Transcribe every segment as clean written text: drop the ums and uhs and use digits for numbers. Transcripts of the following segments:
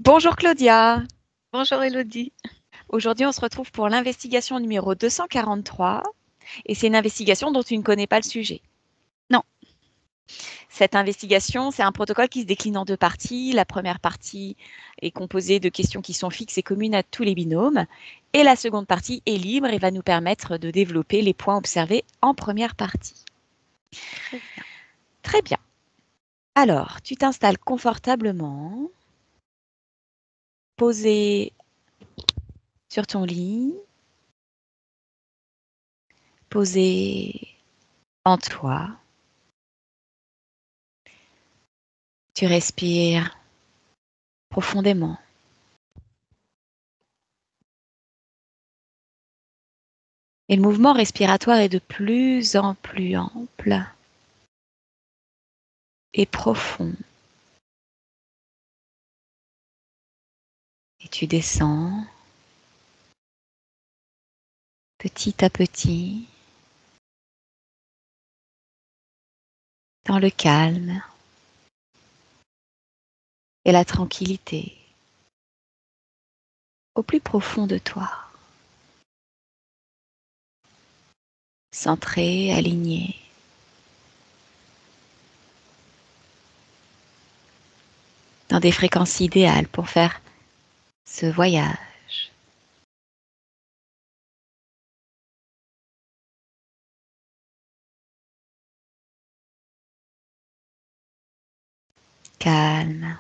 Bonjour Claudia. Bonjour Elodie. Aujourd'hui, on se retrouve pour l'investigation numéro 243 et c'est une investigation dont tu ne connais pas le sujet. Non. Cette investigation, c'est un protocole qui se décline en deux parties. La première partie est composée de questions qui sont fixes et communes à tous les binômes et la seconde partie est libre et va nous permettre de développer les points observés en première partie. Très bien. Très bien. Alors, tu t'installes confortablement, posé sur ton lit, posé en toi. Tu respires profondément. Et le mouvement respiratoire est de plus en plus ample et profond. Et tu descends petit à petit dans le calme et la tranquillité au plus profond de toi. Centré, aligné. Dans des fréquences idéales pour faire ce voyage. Calme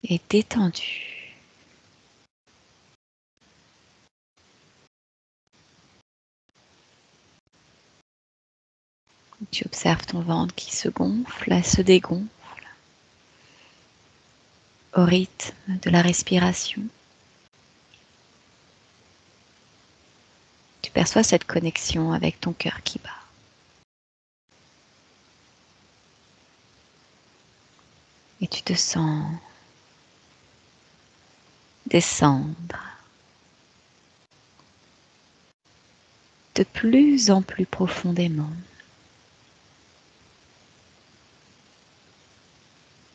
et détendu. Tu observes ton ventre qui se gonfle et se dégonfle au rythme de la respiration. Tu perçois cette connexion avec ton cœur qui bat. Et tu te sens descendre de plus en plus profondément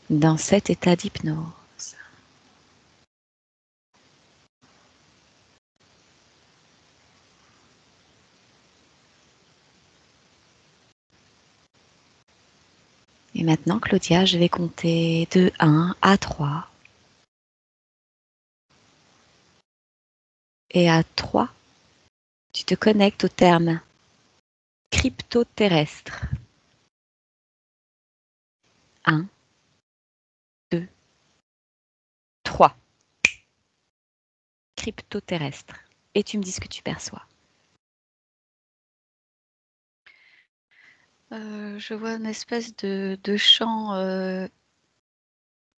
dans cet état d'hypnose. Et maintenant, Claudia, je vais compter de 1 à 3. Et à 3, tu te connectes au terme crypto-terrestre. 1, 2, 3. Crypto-terrestre. Et tu me dis ce que tu perçois. Je vois une espèce de champ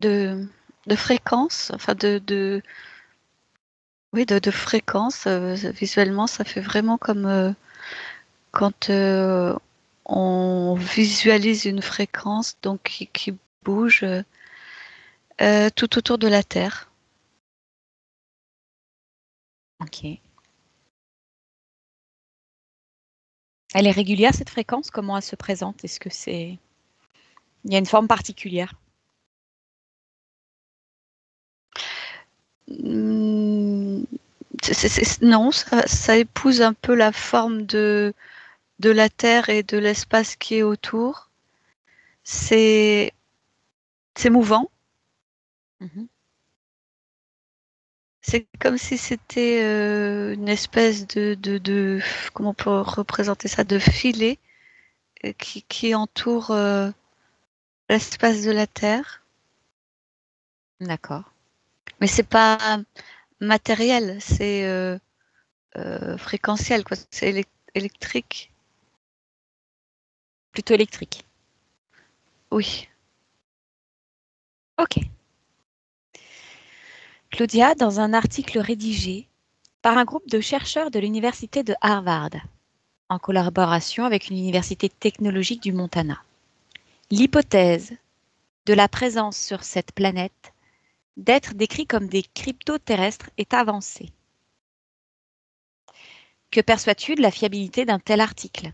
de, de fréquence, enfin oui, de fréquence. Visuellement, ça fait vraiment comme quand on visualise une fréquence donc qui bouge tout autour de la Terre. Ok. Elle est régulière, cette fréquence? Comment elle se présente? Est-ce que c'est... Il y a une forme particulière? Hmm, non, ça épouse un peu la forme de la Terre et de l'espace qui est autour. C'est mouvant. Mhm. C'est comme si c'était une espèce comment on peut représenter ça, de filet qui entoure l'espace de la Terre. D'accord. Mais c'est pas matériel, c'est fréquentiel, quoi. C'est électrique. Plutôt électrique. Oui. Ok. Claudia, dans un article rédigé par un groupe de chercheurs de l'université de Harvard, en collaboration avec une université technologique du Montana, l'hypothèse de la présence sur cette planète d'êtres décrits comme des crypto-terrestres est avancée. Que perçois-tu de la fiabilité d'un tel article?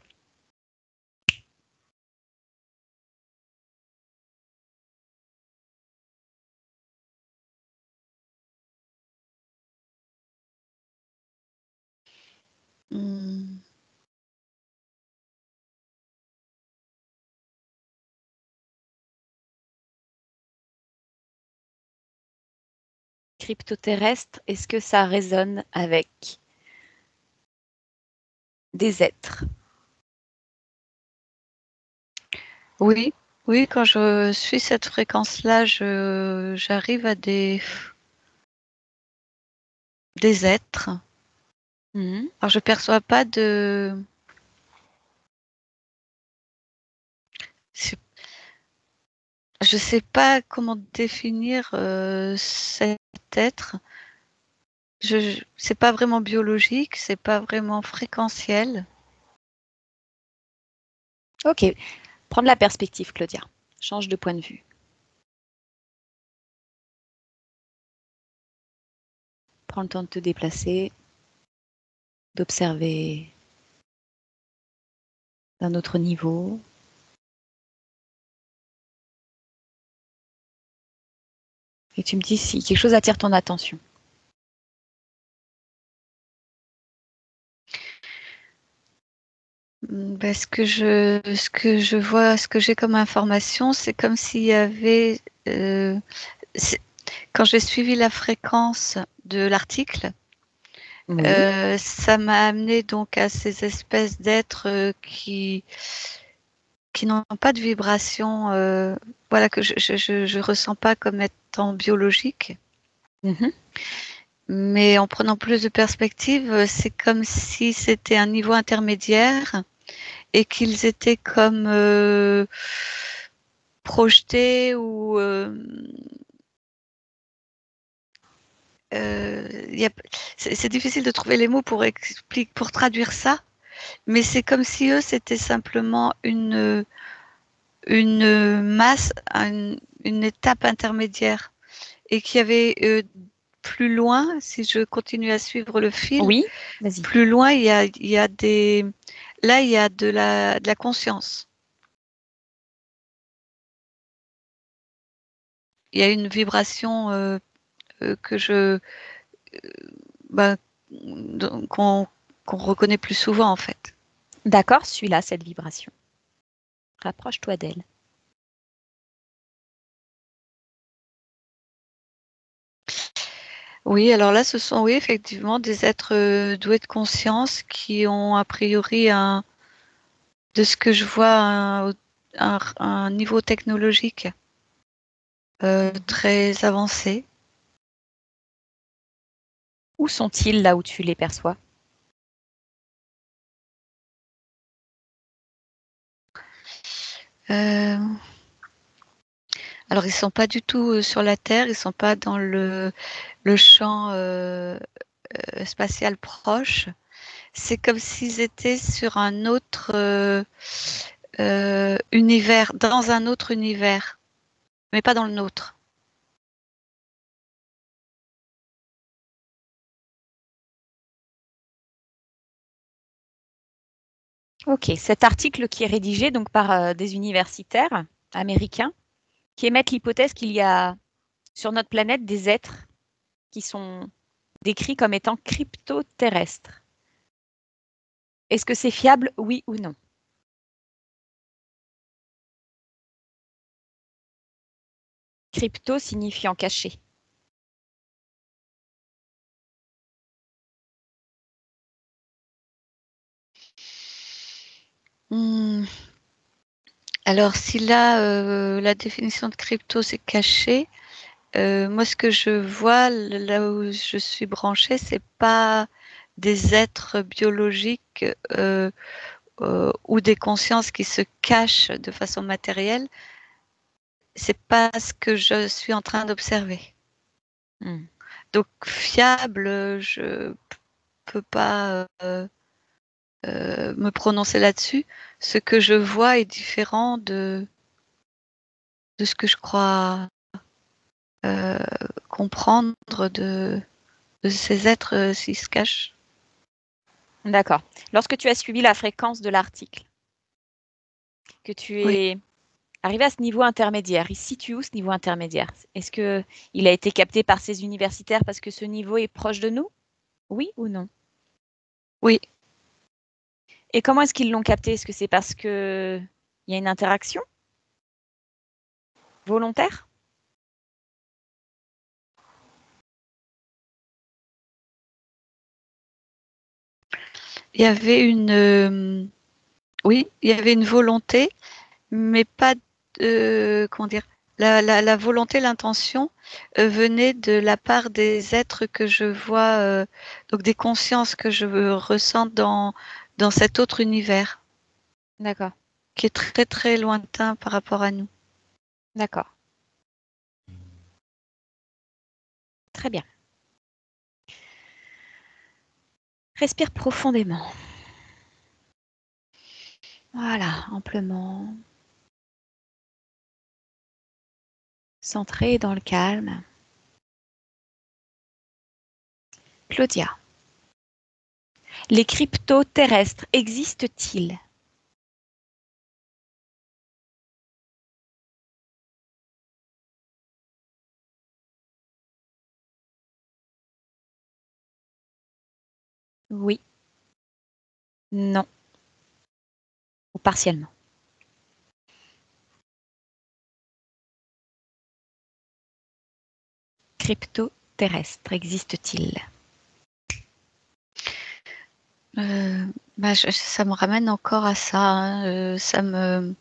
Hmm. Cryptoterrestre, est-ce que ça résonne avec des êtres? Oui, oui, quand je suis cette fréquence-là, j'arrive à des êtres. Mhm. Alors, je perçois pas de. Je sais pas comment définir cet être. C'est pas vraiment biologique, c'est pas vraiment fréquentiel. Ok, prendre la perspective, Claudia. Change de point de vue. Prends le temps de te déplacer, d'observer d'un autre niveau. Et tu me dis si quelque chose attire ton attention. Ce que je vois, ce que j'ai comme information, c'est comme s'il y avait, c'est- quand j'ai suivi la fréquence de l'article, Oui. ça m'a amené donc à ces espèces d'êtres qui n'ont pas de vibration, voilà, que je ressens pas comme étant biologique. Mhm. Mais en prenant plus de perspective, c'est comme si c'était un niveau intermédiaire et qu'ils étaient comme projetés ou y a, c'est difficile de trouver les mots pour expliquer, pour traduire ça, mais c'est comme si eux c'était simplement une masse, une étape intermédiaire et qu'il y avait plus loin, si je continue à suivre le fil, Oui, vas-y. plus loin il y a des, là il y a de la conscience. Il y a une vibration que bah, qu'on reconnaît plus souvent en fait. D'accord, suis-là, cette vibration. Rapproche-toi d'elle. Oui, alors là, ce sont oui, effectivement des êtres doués de conscience qui ont a priori de ce que je vois, un niveau technologique très avancé. Où sont-ils là où tu les perçois? Euh, alors, ils sont pas du tout sur la Terre, ils sont pas dans le champ spatial proche. C'est comme s'ils étaient sur un autre univers, dans un autre univers, mais pas dans le nôtre. Ok, cet article qui est rédigé donc par des universitaires américains qui émettent l'hypothèse qu'il y a sur notre planète des êtres qui sont décrits comme étant cryptoterrestres. Est-ce que c'est fiable, oui ou non? Crypto signifiant caché. Hmm. Alors, si là, la définition de crypto, c'est caché, moi, ce que je vois, là où je suis branchée, c'est pas des êtres biologiques ou des consciences qui se cachent de façon matérielle. C'est pas ce que je suis en train d'observer. Hmm. Donc, fiable, je peux pas me prononcer là-dessus. Ce que je vois est différent de ce que je crois euh, comprendre de ces êtres s'ils se cachent. D'accord. Lorsque tu as suivi la fréquence de l'article, que tu Oui, es arrivé à ce niveau intermédiaire, il se situe où ce niveau intermédiaire? Est-ce que il a été capté par ces universitaires parce que ce niveau est proche de nous? Oui ou non? oui. Et comment est-ce qu'ils l'ont capté? Est-ce que c'est parce que il y a une interaction volontaire? Il y avait oui, il y avait une volonté, mais pas comment dire, la volonté, l'intention venait de la part des êtres que je vois, donc des consciences que je ressens dans cet autre univers D'accord, qui est très très lointain par rapport à nous. d'accord. Très bien. Respire profondément. Voilà, amplement. Centré dans le calme. Claudia, les cryptos terrestres existent-ils? Oui, non, ou partiellement. Cryptos terrestres existent-ils? Ça me ramène encore à ça, hein, ça me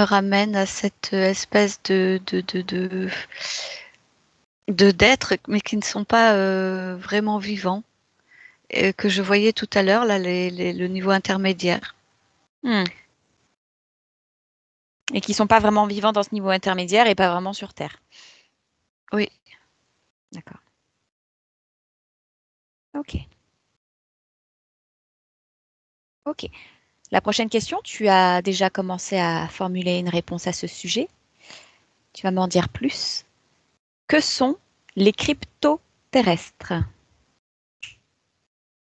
ramène à cette espèce de d'êtres, mais qui ne sont pas vraiment vivants, que je voyais tout à l'heure, là, le niveau intermédiaire. Hmm. Et qui sont pas vraiment vivants dans ce niveau intermédiaire et pas vraiment sur Terre. Oui. D'accord. Ok. Ok. La prochaine question, tu as déjà commencé à formuler une réponse à ce sujet. Tu vas m'en dire plus. Que sont les cryptos terrestres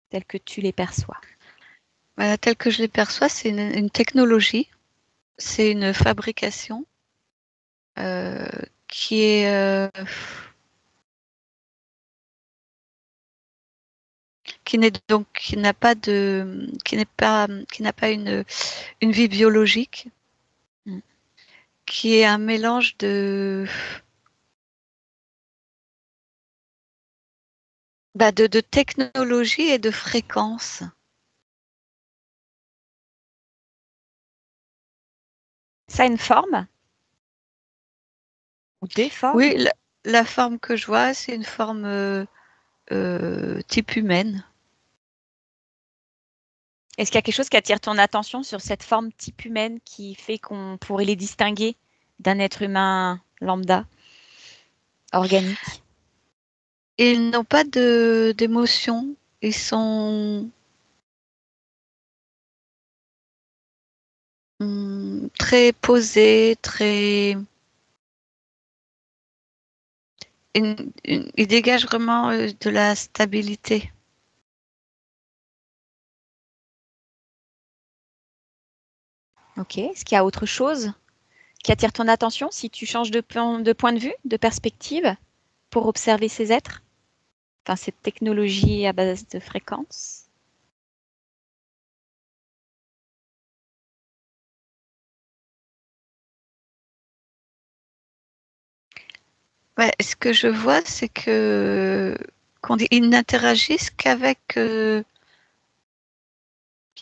tels que tu les perçois? Tel que je les perçois, c'est une technologie, c'est une fabrication euh, qui est qui n'est donc qui n'a pas une vie biologique, Hmm. qui est un mélange de technologie et de fréquence. Ça a une forme ou des formes? Oui, la forme que je vois, c'est une forme type humaine. Est-ce qu'il y a quelque chose qui attire ton attention sur cette forme type humaine qui fait qu'on pourrait les distinguer d'un être humain lambda, organique? Et ils n'ont pas d'émotion. Ils sont très posés, très. Ils dégagent vraiment de la stabilité. Ok. Est-ce qu'il y a autre chose qui attire ton attention si tu changes de point de vue, de perspective pour observer ces êtres? Enfin, cette technologie à base de fréquences? Ouais, ce que je vois, c'est que ils n'interagissent qu'avec.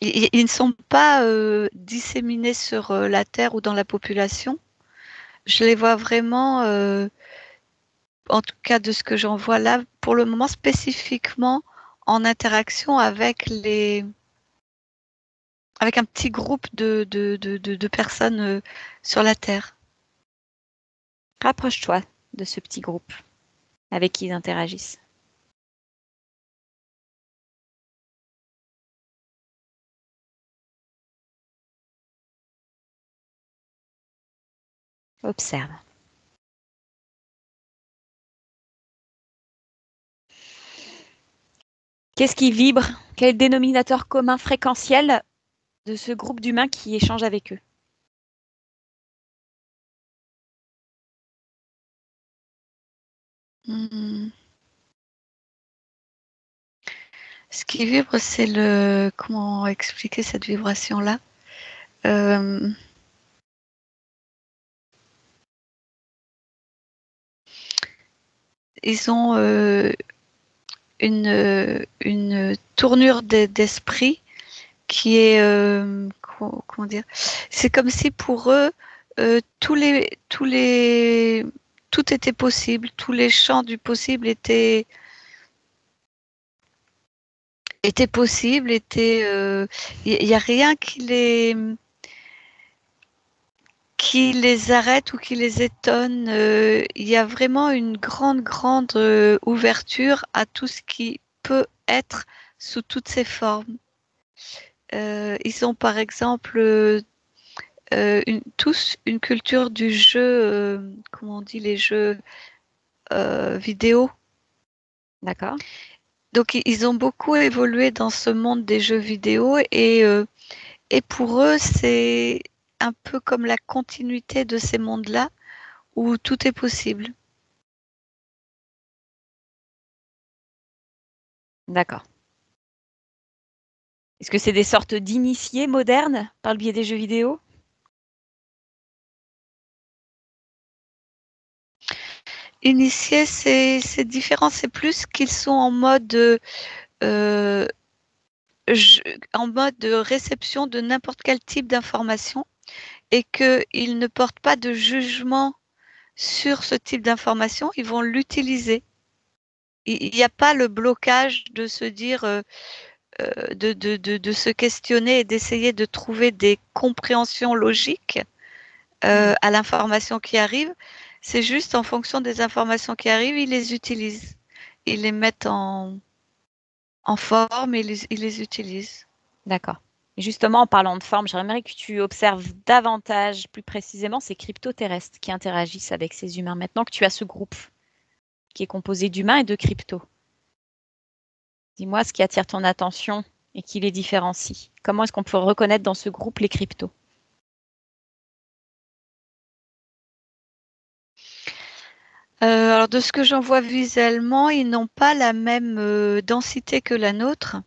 Ils ne sont pas disséminés sur la Terre ou dans la population. Je les vois vraiment, en tout cas de ce que j'en vois là, pour le moment spécifiquement en interaction avec avec un petit groupe de personnes sur la Terre. Rapproche-toi de ce petit groupe avec qui ils interagissent. Observe. Qu'est-ce qui vibre? Quel est le dénominateur commun fréquentiel de ce groupe d'humains qui échangent avec eux? Hmm. Ce qui vibre, c'est le... Comment expliquer cette vibration-là? Euh, Ils ont une tournure d'esprit qui est... comment dire? C'est comme si pour eux, tout était possible, tous les champs du possible étaient possibles, il n'y a rien qui les arrête ou qui les étonne. Il y a vraiment une grande ouverture à tout ce qui peut être sous toutes ses formes. Ils ont par exemple tous une culture du jeu, comment on dit, les jeux vidéo. D'accord. Donc ils ont beaucoup évolué dans ce monde des jeux vidéo et pour eux c'est un peu comme la continuité de ces mondes-là où tout est possible. D'accord. Est-ce que c'est des sortes d'initiés modernes par le biais des jeux vidéo? Initiés, c'est différent, c'est plus qu'ils sont euh, je- en mode de réception de n'importe quel type d'information et qu'ils ne portent pas de jugement sur ce type d'information, ils vont l'utiliser. Il n'y a pas le blocage de se dire, de se questionner et d'essayer de trouver des compréhensions logiques à l'information qui arrive. C'est juste en fonction des informations qui arrivent, ils les utilisent. Ils les mettent en forme et ils les utilisent. D'accord. Et justement, en parlant de forme, j'aimerais que tu observes davantage, plus précisément, ces crypto-terrestres qui interagissent avec ces humains. Maintenant que tu as ce groupe qui est composé d'humains et de cryptos, dis-moi ce qui attire ton attention et qui les différencie. Comment est-ce qu'on peut reconnaître dans ce groupe les cryptos? Alors de ce que j'en vois visuellement, ils n'ont pas la même densité que la nôtre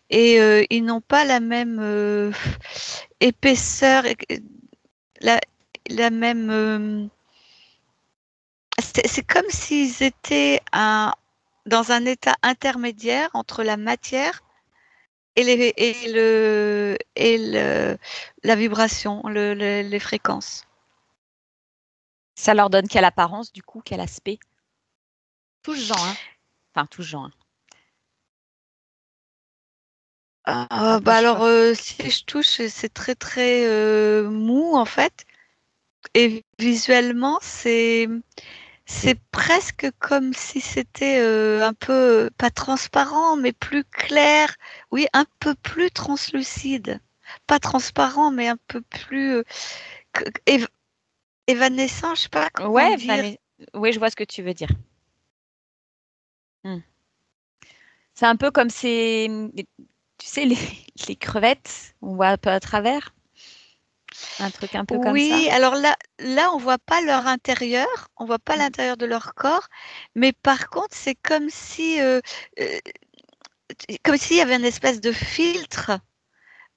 et ils n'ont pas la même épaisseur, la, la même. C'est comme s'ils étaient dans un état intermédiaire entre la matière et la vibration, les fréquences. Ça leur donne quelle apparence, du coup, quel aspect? Tout ce genre, hein. Enfin, tout ce genre, hein. Bah Approche alors, pas. si je touche, c'est très mou en fait. Et visuellement, c'est presque comme si c'était un peu, pas transparent, mais plus clair. Oui, un peu plus translucide. Pas transparent, mais un peu plus évanescent, je sais pas comment Ouais, dire. oui, je vois ce que tu veux dire. Hmm. C'est un peu comme tu sais, les crevettes, on voit un peu à travers. Un truc un peu comme ça. Oui, alors là, on voit pas leur intérieur, on voit pas Mm. l'intérieur de leur corps, mais par contre, c'est euh, comme s'il y avait une espèce de filtre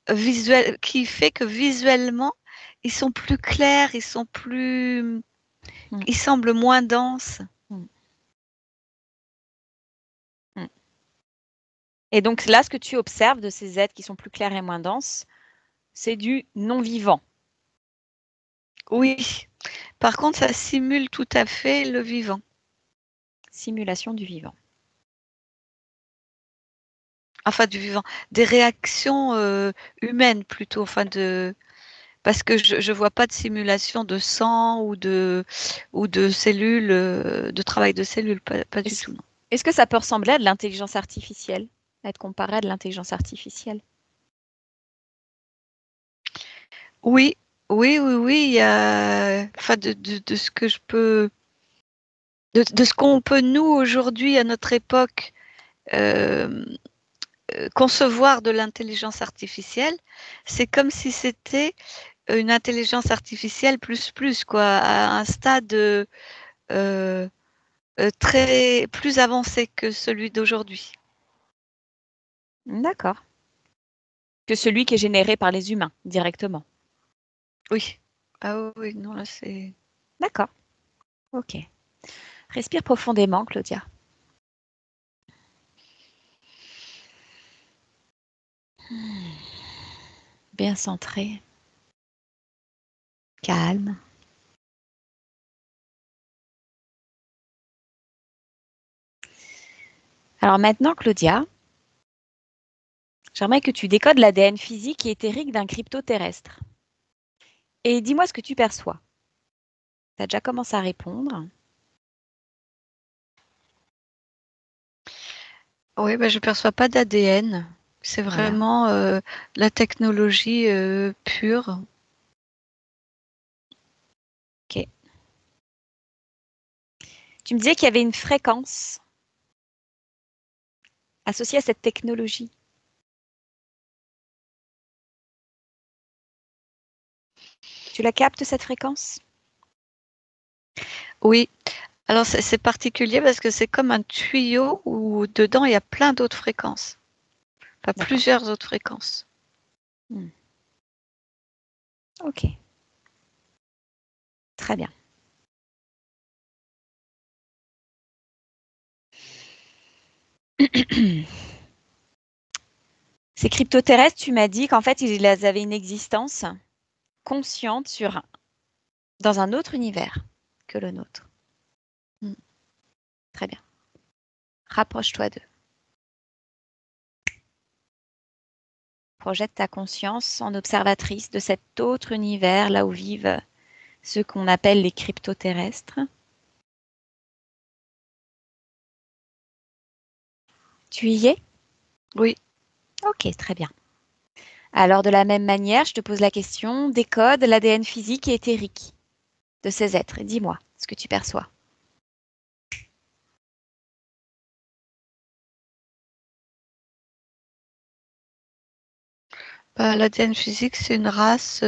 visuel qui fait que visuellement, ils sont plus clairs, Mm. ils semblent moins denses. Mm. Mm. Et donc là, ce que tu observes de ces êtres qui sont plus clairs et moins denses, c'est du non-vivant. Oui, par contre, ça simule tout à fait le vivant. Simulation du vivant. Enfin, du vivant, des réactions humaines plutôt, parce que je vois pas de simulation de sang ou de cellules, de travail de cellules, pas du Est-ce, tout, non. est-ce que ça peut ressembler à de l'intelligence artificielle? Être comparé à de l'intelligence artificielle? Oui, oui, il y a, enfin, de ce que je peux, de ce qu'on peut nous aujourd'hui à notre époque euh, concevoir de l'intelligence artificielle, c'est comme si c'était une intelligence artificielle plus quoi, à un stade très plus avancé que celui d'aujourd'hui. D'accord. Que celui qui est généré par les humains directement. Oui. Ah oui, non, là c'est... D'accord. Ok. Respire profondément, Claudia. Bien centré. Calme. Alors maintenant, Claudia, j'aimerais que tu décodes l'ADN physique et éthérique d'un cryptoterrestre. Et dis-moi ce que tu perçois. Tu as déjà commencé à répondre. Oui, ben, je ne perçois pas d'ADN. C'est Voilà. vraiment la technologie pure. Ok. Tu me disais qu'il y avait une fréquence associée à cette technologie. Tu la captes, cette fréquence? Oui, alors c'est particulier parce que c'est comme un tuyau où dedans il y a plein d'autres fréquences. Enfin, D'accord. plusieurs autres fréquences. Ok. Très bien. Ces cryptoterrestres, tu m'as dit qu'en fait, ils avaient une existence consciente dans un autre univers que le nôtre. Mm. Très bien. Rapproche-toi d'eux. Projette ta conscience en observatrice de cet autre univers, là où vivent ceux qu'on appelle les cryptoterrestres. Tu y es? Oui. Ok, très bien. Alors, de la même manière, je te pose la question, décode l'ADN physique et éthérique de ces êtres. Et dis-moi ce que tu perçois. Bah, l'ADN physique, c'est une race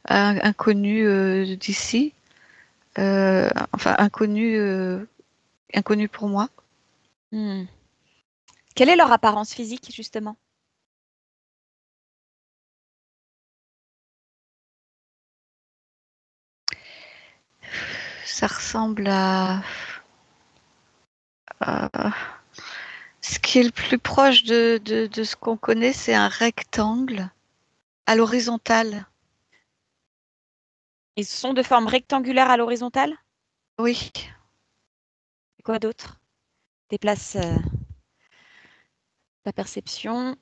inconnue d'ici. Enfin, inconnue pour moi. Hmm. Quelle est leur apparence physique, justement? Ça ressemble à- ce qui est le plus proche de ce qu'on connaît, c'est un rectangle à l'horizontale. Ils sont de forme rectangulaire à l'horizontale? Oui. Quoi d'autre? Déplace ta perception,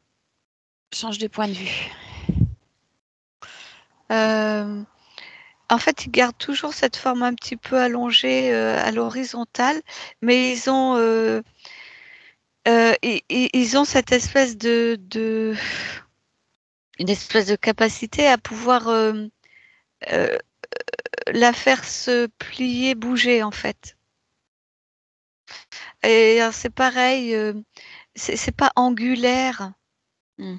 change de point de vue. Euh, En fait, ils gardent toujours cette forme un petit peu allongée à l'horizontale, mais ils ont cette espèce une espèce de capacité à pouvoir euh, la faire se plier, bouger en fait. Et c'est pareil, c'est pas angulaire, Hmm.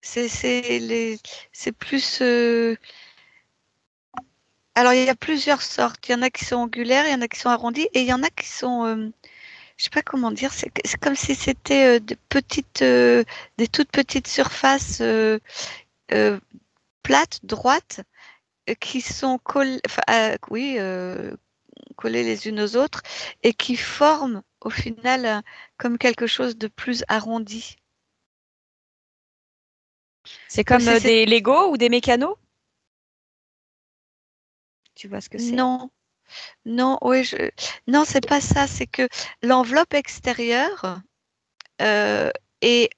c'est c'est plus. Alors il y a plusieurs sortes. Il y en a qui sont angulaires, il y en a qui sont arrondis, et il y en a qui sont je sais pas comment dire, c'est comme si c'était des toutes petites surfaces euh, plates, droites, qui sont collées, enfin, oui, collées les unes aux autres et qui forment au final comme quelque chose de plus arrondi. C'est Comme comme si c'était... des Lego ou des mécanos? Tu vois ce que c'est? Non, non, oui, non, c'est pas ça. C'est que l'enveloppe extérieure euh, est,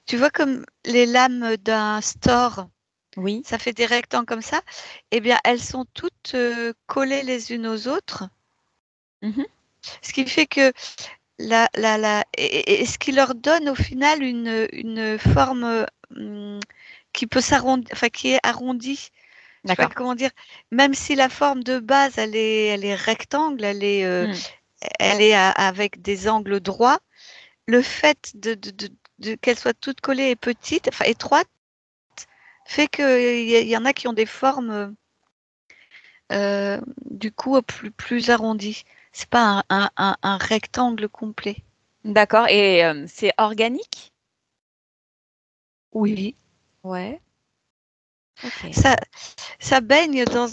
tu vois, comme les lames d'un store. Oui. Ça fait des rectangles comme ça, eh bien, elles sont toutes collées les unes aux autres, Mhm. ce qui fait que et ce qui leur donne au final une forme qui peut s'arrondir, enfin, qui est arrondie. Je sais pas D'accord. comment dire. Même si la forme de base, elle est rectangle, Hmm. elle est avec des angles droits. Le fait qu'elles soient toutes collées et petites, enfin étroites, fait qu'il y en a qui ont des formes du coup plus arrondi. C'est pas un rectangle complet. D'accord. Et c'est organique? Oui. Ouais. Ok. Ça baigne dans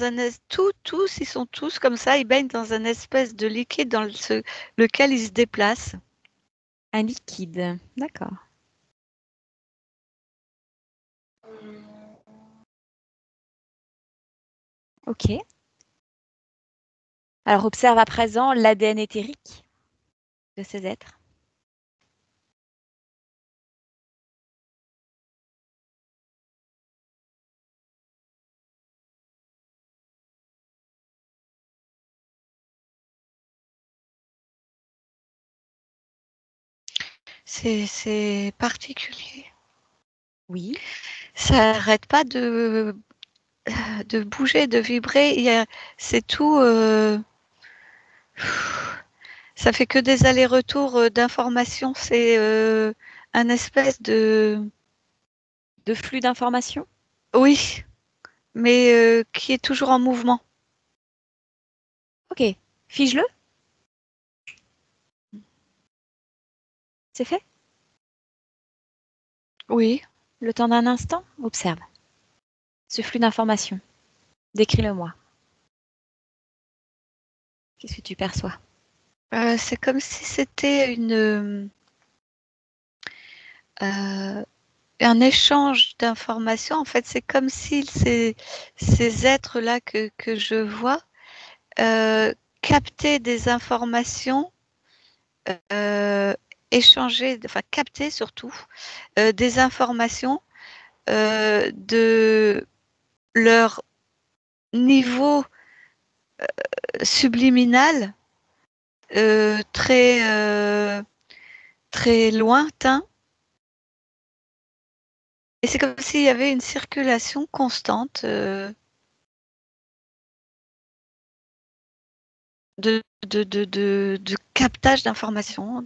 tous, ils sont tous comme ça, ils baignent dans un espèce de liquide dans lequel ils se déplacent. Un liquide. D'accord. Ok. Alors observe à présent l'ADN éthérique de ces êtres. C'est particulier. Oui. Ça arrête pas de bouger, de vibrer. C'est tout. Ça fait que des allers-retours d'informations. C'est un espèce de. De flux d'informations? Oui, mais qui est toujours en mouvement. Ok. Fige-le. C'est fait? Oui. Le temps d'un instant, observe ce flux d'informations. Décris-le-moi. Qu'est-ce que tu perçois? C'est comme si c'était un échange d'informations. En fait, c'est comme si ces êtres-là que je vois captaient des informations, euh, échanger, enfin capter surtout des informations de leur niveau subliminal très lointain. Et c'est comme s'il y avait une circulation constante de captage d'informations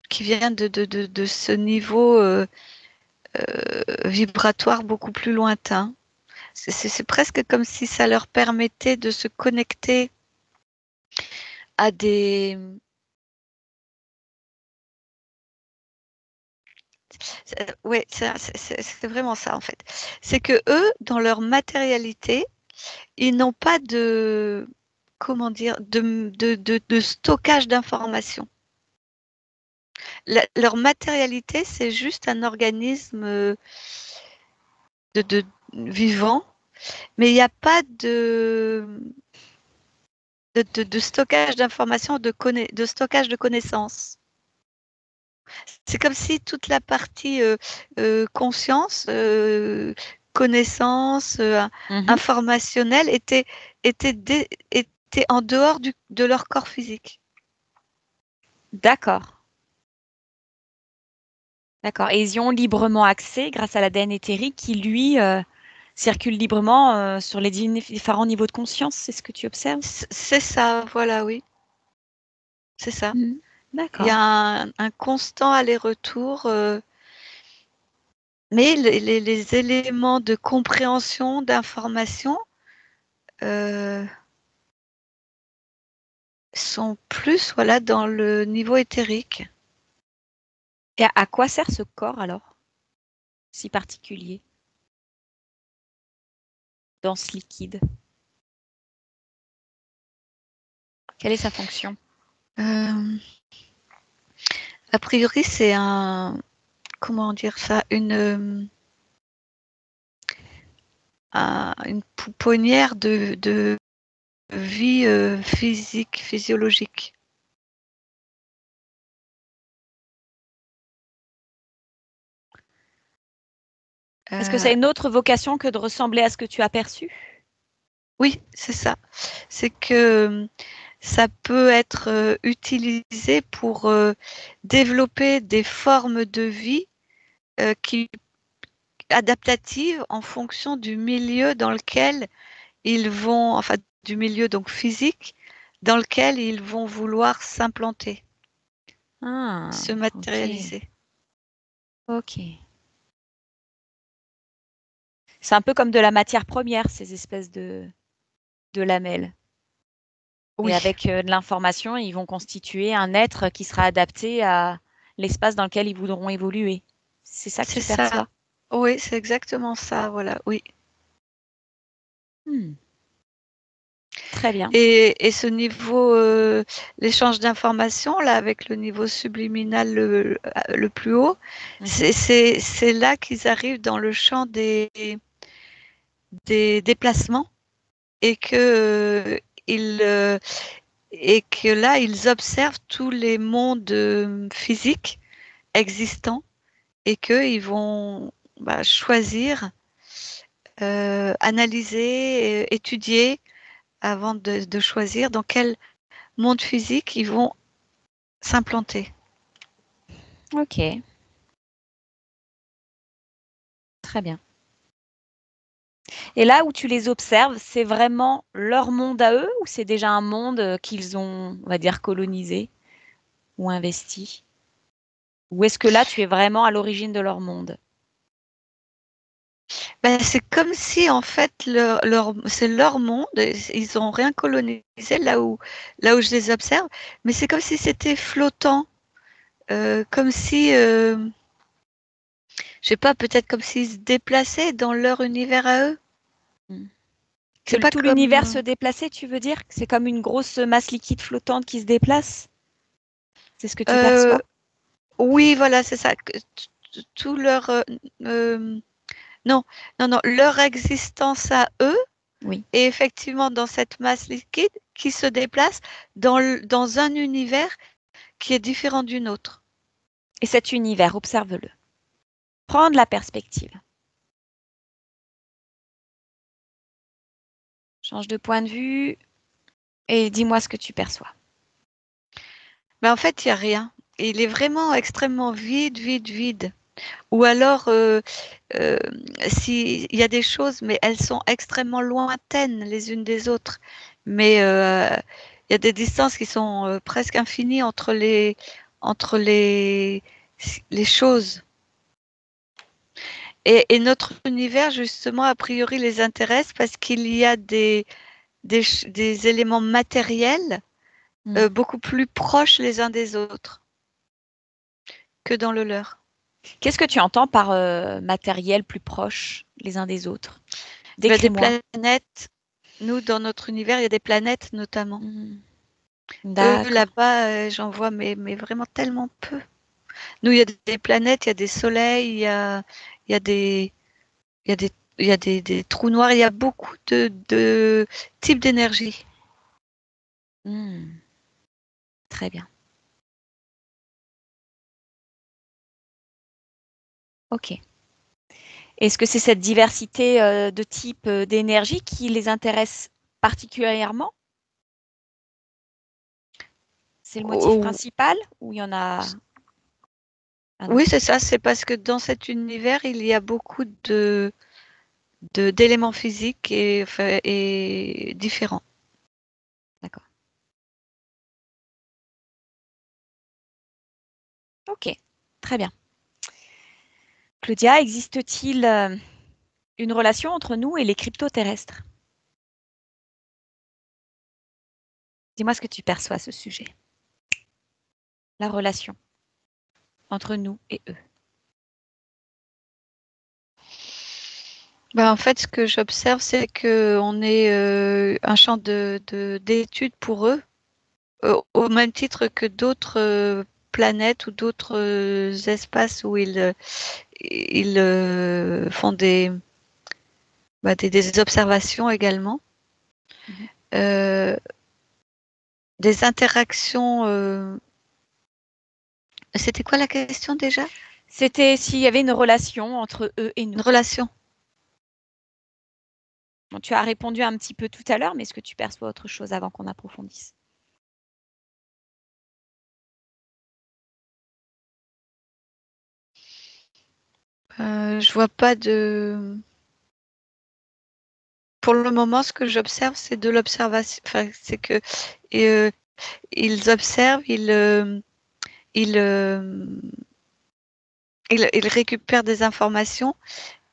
qui vient de ce niveau vibratoire beaucoup plus lointain. C'est presque comme si ça leur permettait de se connecter à des... Oui, c'est vraiment ça en fait. C'est que eux, dans leur matérialité, ils n'ont pas de, comment dire, de stockage d'informations. Leur matérialité, c'est juste un organisme de vivant, mais il n'y a pas de stockage d'informations, de stockage de connaissances. C'est comme si toute la partie conscience, connaissance, Mhm. informationnelle était en dehors de leur corps physique. D'accord. D'accord. Et ils y ont librement accès grâce à l'ADN éthérique qui, lui, circule librement sur les différents niveaux de conscience. C'est ce que tu observes? C'est ça, voilà, oui, c'est ça. Mhm. Il y a D'accord. un constant aller-retour, mais les éléments de compréhension, d'information sont plus voilà, dans le niveau éthérique. Et à quoi sert ce corps alors, si particulier, dans ce liquide? Quelle est sa fonction? Euh, a priori, c'est comment dire ça, une pouponnière de vie physique, physiologique. Est-ce que ça a Euh, une autre vocation que de ressembler à ce que tu as perçu? oui, c'est ça. C'est que ça peut être utilisé pour développer des formes de vie qui adaptatives en fonction du milieu dans lequel ils vont, enfin du milieu donc physique, dans lequel ils vont vouloir s'implanter, Ah, se ok. matérialiser. Ok. C'est un peu comme de la matière première, ces espèces de lamelles. Et Oui, avec de l'information, ils vont constituer un être qui sera adapté à l'espace dans lequel ils voudront évoluer. C'est ça que c'est tu ça. perçois? Oui, c'est exactement ça, voilà, oui. Hmm, très bien. Et ce niveau, l'échange d'informations, là, avec le niveau subliminal le plus haut, Mhm. c'est là qu'ils arrivent dans le champ des déplacements et ils, et que là, ils observent tous les mondes physiques existants et qu'ils vont choisir, analyser, étudier avant de choisir dans quel monde physique ils vont s'implanter. Ok, très bien. Et là où tu les observes, c'est vraiment leur monde à eux ou c'est déjà un monde qu'ils ont, on va dire, colonisé ou investi? Ou est-ce que là, tu es vraiment à l'origine de leur monde? Ben, c'est comme si en fait c'est leur monde, ils ont rien colonisé là où je les observe, mais c'est comme si c'était flottant, comme si, je sais pas, peut-être comme s'ils se déplaçaient dans leur univers à eux. Hmm. Que C'est pas tout l'univers comme, se déplaçait, tu veux dire? Que c'est comme une grosse masse liquide flottante qui se déplace? C'est ce que tu euh, perçois? oui, voilà, c'est ça. Tout leur, euh, non, non, leur existence à eux Oui. est effectivement dans cette masse liquide qui se déplace dans un univers qui est différent du nôtre. Et cet univers, observe-le. Prends de la perspective. Change de point de vue et dis-moi ce que tu perçois. Mais en fait, il n'y a rien. Il est vraiment extrêmement vide, vide, vide. Ou alors, euh, il y a des choses, mais elles sont extrêmement lointaines les unes des autres. Mais il y a des distances qui sont presque infinies entre les choses. Et notre univers, justement, a priori, les intéresse parce qu'il y a des éléments matériels Hmm. beaucoup plus proches les uns des autres que dans le leur. Qu'est-ce que tu entends par matériel plus proche les uns des autres? Ben, des Décris-moi. planètes, nous, dans notre univers, il y a des planètes notamment. Hmm. Eux, D'accord. là-bas, j'en vois, mais vraiment tellement peu. Nous, il y a des planètes, il y a des soleils, il y a des, il y a des, il y a des trous noirs, il y a beaucoup de types d'énergie. Hmm. Très bien. Ok. Est-ce que c'est cette diversité de types d'énergie qui les intéresse particulièrement? C'est le motif Oh, principal ou il y en a un oui, c'est autre? ça, c'est parce que dans cet univers, il y a beaucoup d'éléments physiques enfin, et différents. D'accord. Ok. Très bien. Claudia, existe-t-il une relation entre nous et les crypto-terrestres? Dis-moi ce que tu perçois à ce sujet. La relation entre nous et eux. Ben, en fait, ce que j'observe, c'est qu'on est un champ d'études pour eux, au même titre que d'autres planètes ou d'autres espaces où ils font des observations également. Mhm. Euh, des interactions. C'était quoi la question déjà? C'était s'il y avait une relation entre eux et Une nous. relation. Bon, tu as répondu un petit peu tout à l'heure, mais est-ce que tu perçois autre chose avant qu'on approfondisse? Je vois pas de. Pour le moment, ce que j'observe, c'est de l'observation. Enfin, c'est que euh, ils observent, ils, euh, ils récupèrent des informations.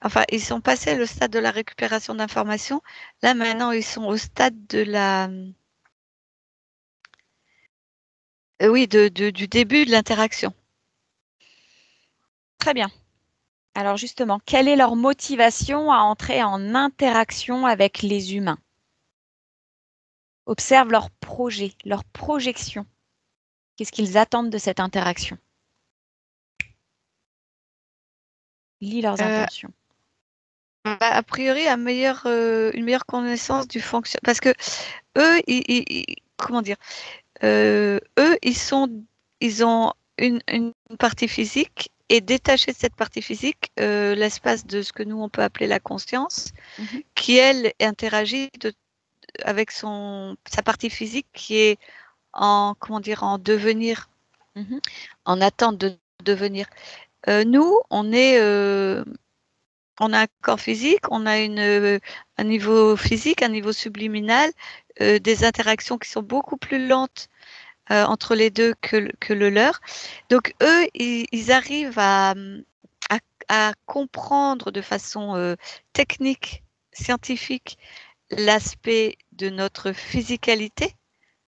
Enfin, ils sont passés le stade de la récupération d'informations. Là, maintenant, ils sont au stade Oui, du début de l'interaction. Très bien. Alors justement, quelle est leur motivation à entrer en interaction avec les humains? Observe leurs projets, leurs projections. Qu'est-ce qu'ils attendent de cette interaction? Lis leurs intentions. A priori, une meilleure connaissance du fonctionnement. Parce que eux, comment dire, eux, ils ont une partie physique et détachés de cette partie physique, l'espace de ce que nous, on peut appeler la conscience, qui, elle, interagit avec sa partie physique qui est comment dire, en devenir, en attente de devenir. Nous, on a un corps physique, on a un niveau physique, un niveau subliminal, des interactions qui sont beaucoup plus lentes entre les deux que le leur. Donc, eux, ils arrivent à comprendre de façon technique, scientifique, l'aspect de notre physicalité,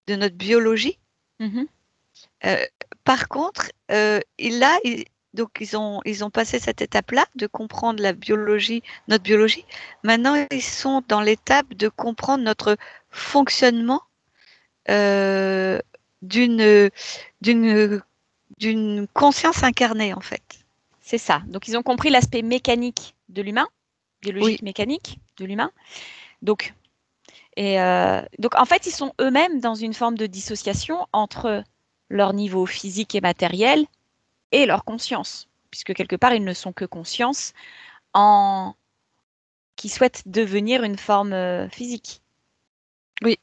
de notre biologie. Par contre, donc ils ont passé cette étape-là de comprendre notre biologie. Maintenant, ils sont dans l'étape de comprendre notre fonctionnement d'une conscience incarnée, en fait. C'est ça. Donc, ils ont compris l'aspect mécanique de l'humain, biologique mécanique de l'humain. Donc, en fait, ils sont eux-mêmes dans une forme de dissociation entre leur niveau physique et matériel et leur conscience, puisque quelque part, ils ne sont que conscience qui souhaitent devenir une forme physique. Oui.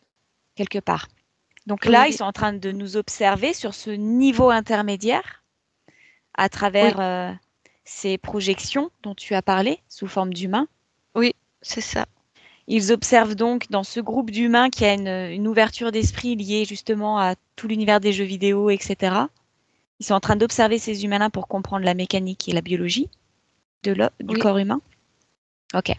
Quelque part. Donc là, ils sont en train de nous observer sur ce niveau intermédiaire à travers ces projections dont tu as parlé sous forme d'humains. Oui, c'est ça. Ils observent donc dans ce groupe d'humains qui a une ouverture d'esprit liée justement à tout l'univers des jeux vidéo, etc. Ils sont en train d'observer ces humains-là pour comprendre la mécanique et la biologie du corps humain. Ok.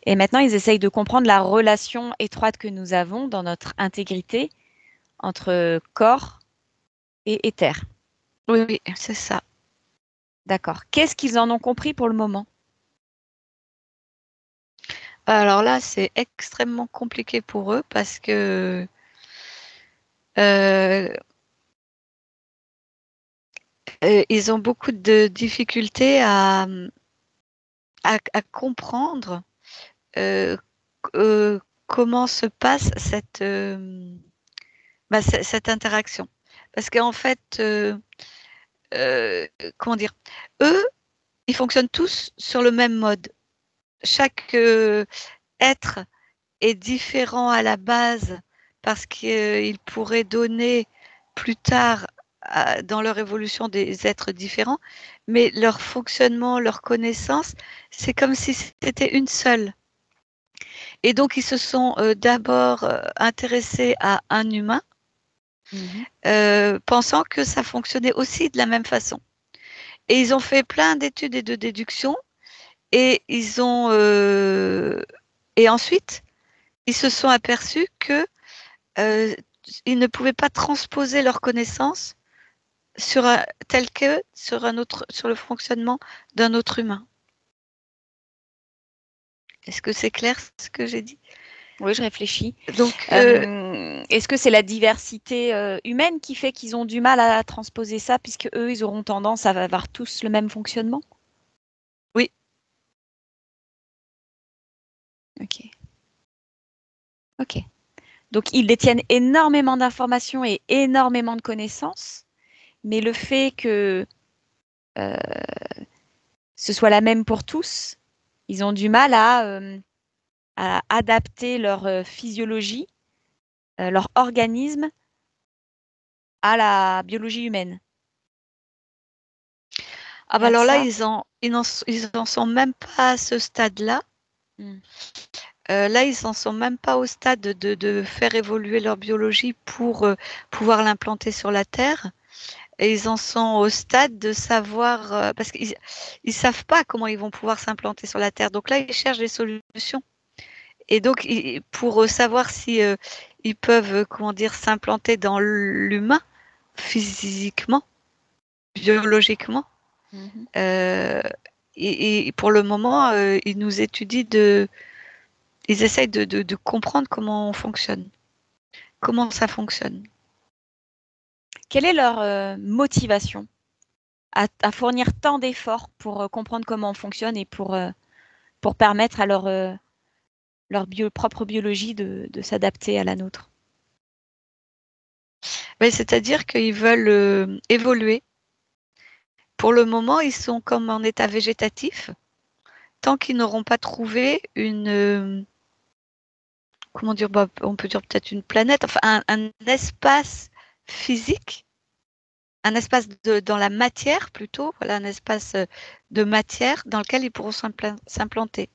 Et maintenant, ils essayent de comprendre la relation étroite que nous avons dans notre intégrité entre corps et éther. Oui, c'est ça. D'accord. Qu'est-ce qu'ils en ont compris pour le moment? Alors là, c'est extrêmement compliqué pour eux parce que ils ont beaucoup de difficultés à comprendre comment se passe cette interaction. Parce qu'en fait, comment dire, eux, ils fonctionnent tous sur le même mode. Chaque être est différent à la base parce qu'il pourrait donner plus tard dans leur évolution des êtres différents, mais leur fonctionnement, leur connaissance, c'est comme si c'était une seule. Et donc, ils se sont d'abord intéressés à un humain, pensant que ça fonctionnait aussi de la même façon. Et ils ont fait plein d'études et de déductions, et et ensuite, ils se sont aperçus que ils ne pouvaient pas transposer leurs connaissances sur le fonctionnement d'un autre humain. Est-ce que c'est clair ce que j'ai dit? Oui, je réfléchis. Donc, est-ce que c'est la diversité humaine qui fait qu'ils ont du mal à transposer ça, puisque eux, ils auront tendance à avoir tous le même fonctionnement? Oui. Ok. Ok. Donc, ils détiennent énormément d'informations et énormément de connaissances, mais le fait que ce soit la même pour tous, ils ont du mal à adapter leur physiologie, leur organisme à la biologie humaine. Ah bah alors là, ils n'en sont même pas à ce stade-là. Là, ils n'en sont même pas au stade de faire évoluer leur biologie pour pouvoir l'implanter sur la Terre. Et ils en sont au stade de savoir, parce qu'ils ne savent pas comment ils vont pouvoir s'implanter sur la Terre. Donc là, ils cherchent des solutions. Et donc, pour savoir si ils peuvent, comment dire, s'implanter dans l'humain, physiquement, biologiquement. Et pour le moment, ils nous étudient ils essayent de comprendre comment on fonctionne, comment ça fonctionne. Quelle est leur motivation à fournir tant d'efforts pour comprendre comment on fonctionne et pour permettre à leur propre biologie de s'adapter à la nôtre? C'est-à-dire qu'ils veulent évoluer. Pour le moment, ils sont comme en état végétatif, tant qu'ils n'auront pas trouvé comment dire, on peut dire peut-être une planète, enfin un espace physique, un espace dans la matière plutôt, voilà, un espace de matière dans lequel ils pourront s'implanter.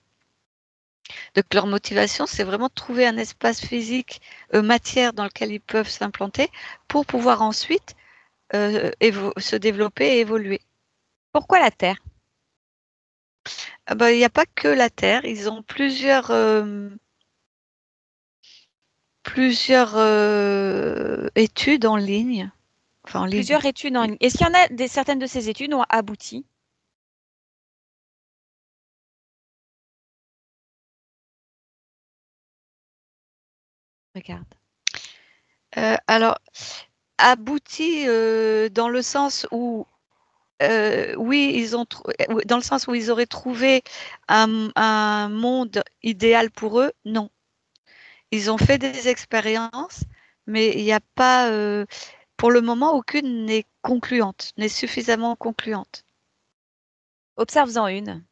Donc leur motivation, c'est vraiment de trouver un espace physique, matière dans lequel ils peuvent s'implanter pour pouvoir ensuite se développer et évoluer. Pourquoi la Terre? Il n'y a pas que la Terre, ils ont plusieurs études en ligne. Enfin, en ligne. Plusieurs études en ligne. Est-ce qu'il y en a certaines de ces études ont abouti? Regarde. Alors, abouti dans le sens où oui, dans le sens où ils auraient trouvé un monde idéal pour eux, non. Ils ont fait des expériences, mais il n'y a pas, pour le moment, aucune n'est concluante, n'est suffisamment concluante. Observe-en une.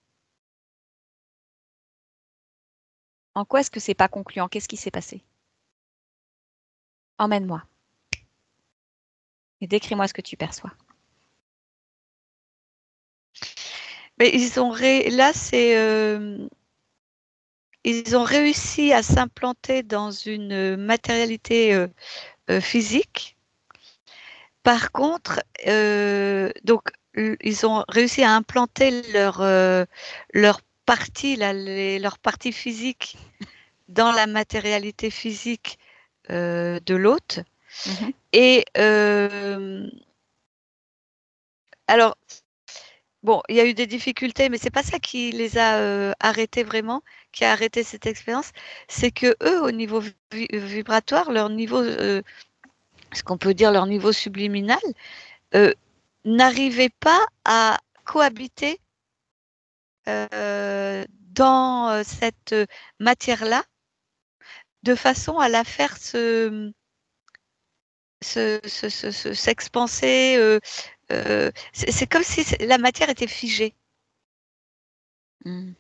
En quoi est-ce que c'est pas concluant? Qu'est-ce qui s'est passé? Emmène-moi. Et décris-moi ce que tu perçois. Mais là, ils ont réussi à s'implanter dans une matérialité physique. Par contre, donc ils ont réussi à implanter leur partie, leur partie physique dans la matérialité physique de l'hôte. Mhm. Et alors, bon, il y a eu des difficultés, mais c'est pas ça qui les a arrêtés vraiment, qui a arrêté cette expérience. C'est que eux, au niveau vibratoire, leur niveau, ce qu'on peut dire leur niveau subliminal, n'arrivait pas à cohabiter dans cette matière-là, de façon à la faire s'expanser. C'est comme si la matière était figée. Mm.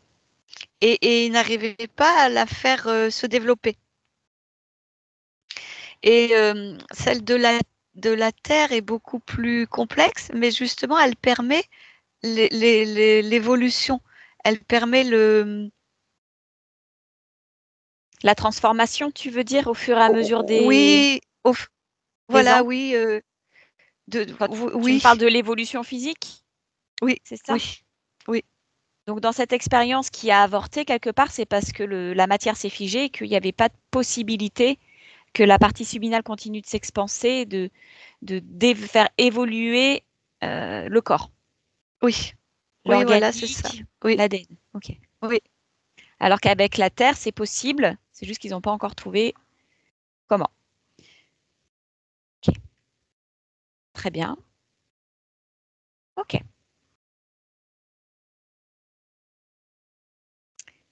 Et ils n'arrivaient pas à la faire se développer. Et celle de la Terre est beaucoup plus complexe, mais justement, elle permet l'évolution. Elle permet La transformation, tu veux dire, au fur et à mesure Oui, des voilà, ans? oui. Tu me Oui, parles de l'évolution physique? oui, C'est ça? oui, oui, Donc, dans cette expérience qui a avorté quelque part, c'est parce que la matière s'est figée et qu'il n'y avait pas de possibilité que la partie subliminale continue de s'expanser, et de faire évoluer le corps, oui. Oui, voilà, c'est ça. l'organique, Oui, l'ADN. Ok. oui. Alors qu'avec la Terre, c'est possible, c'est juste qu'ils n'ont pas encore trouvé comment. Ok. Très bien. Ok.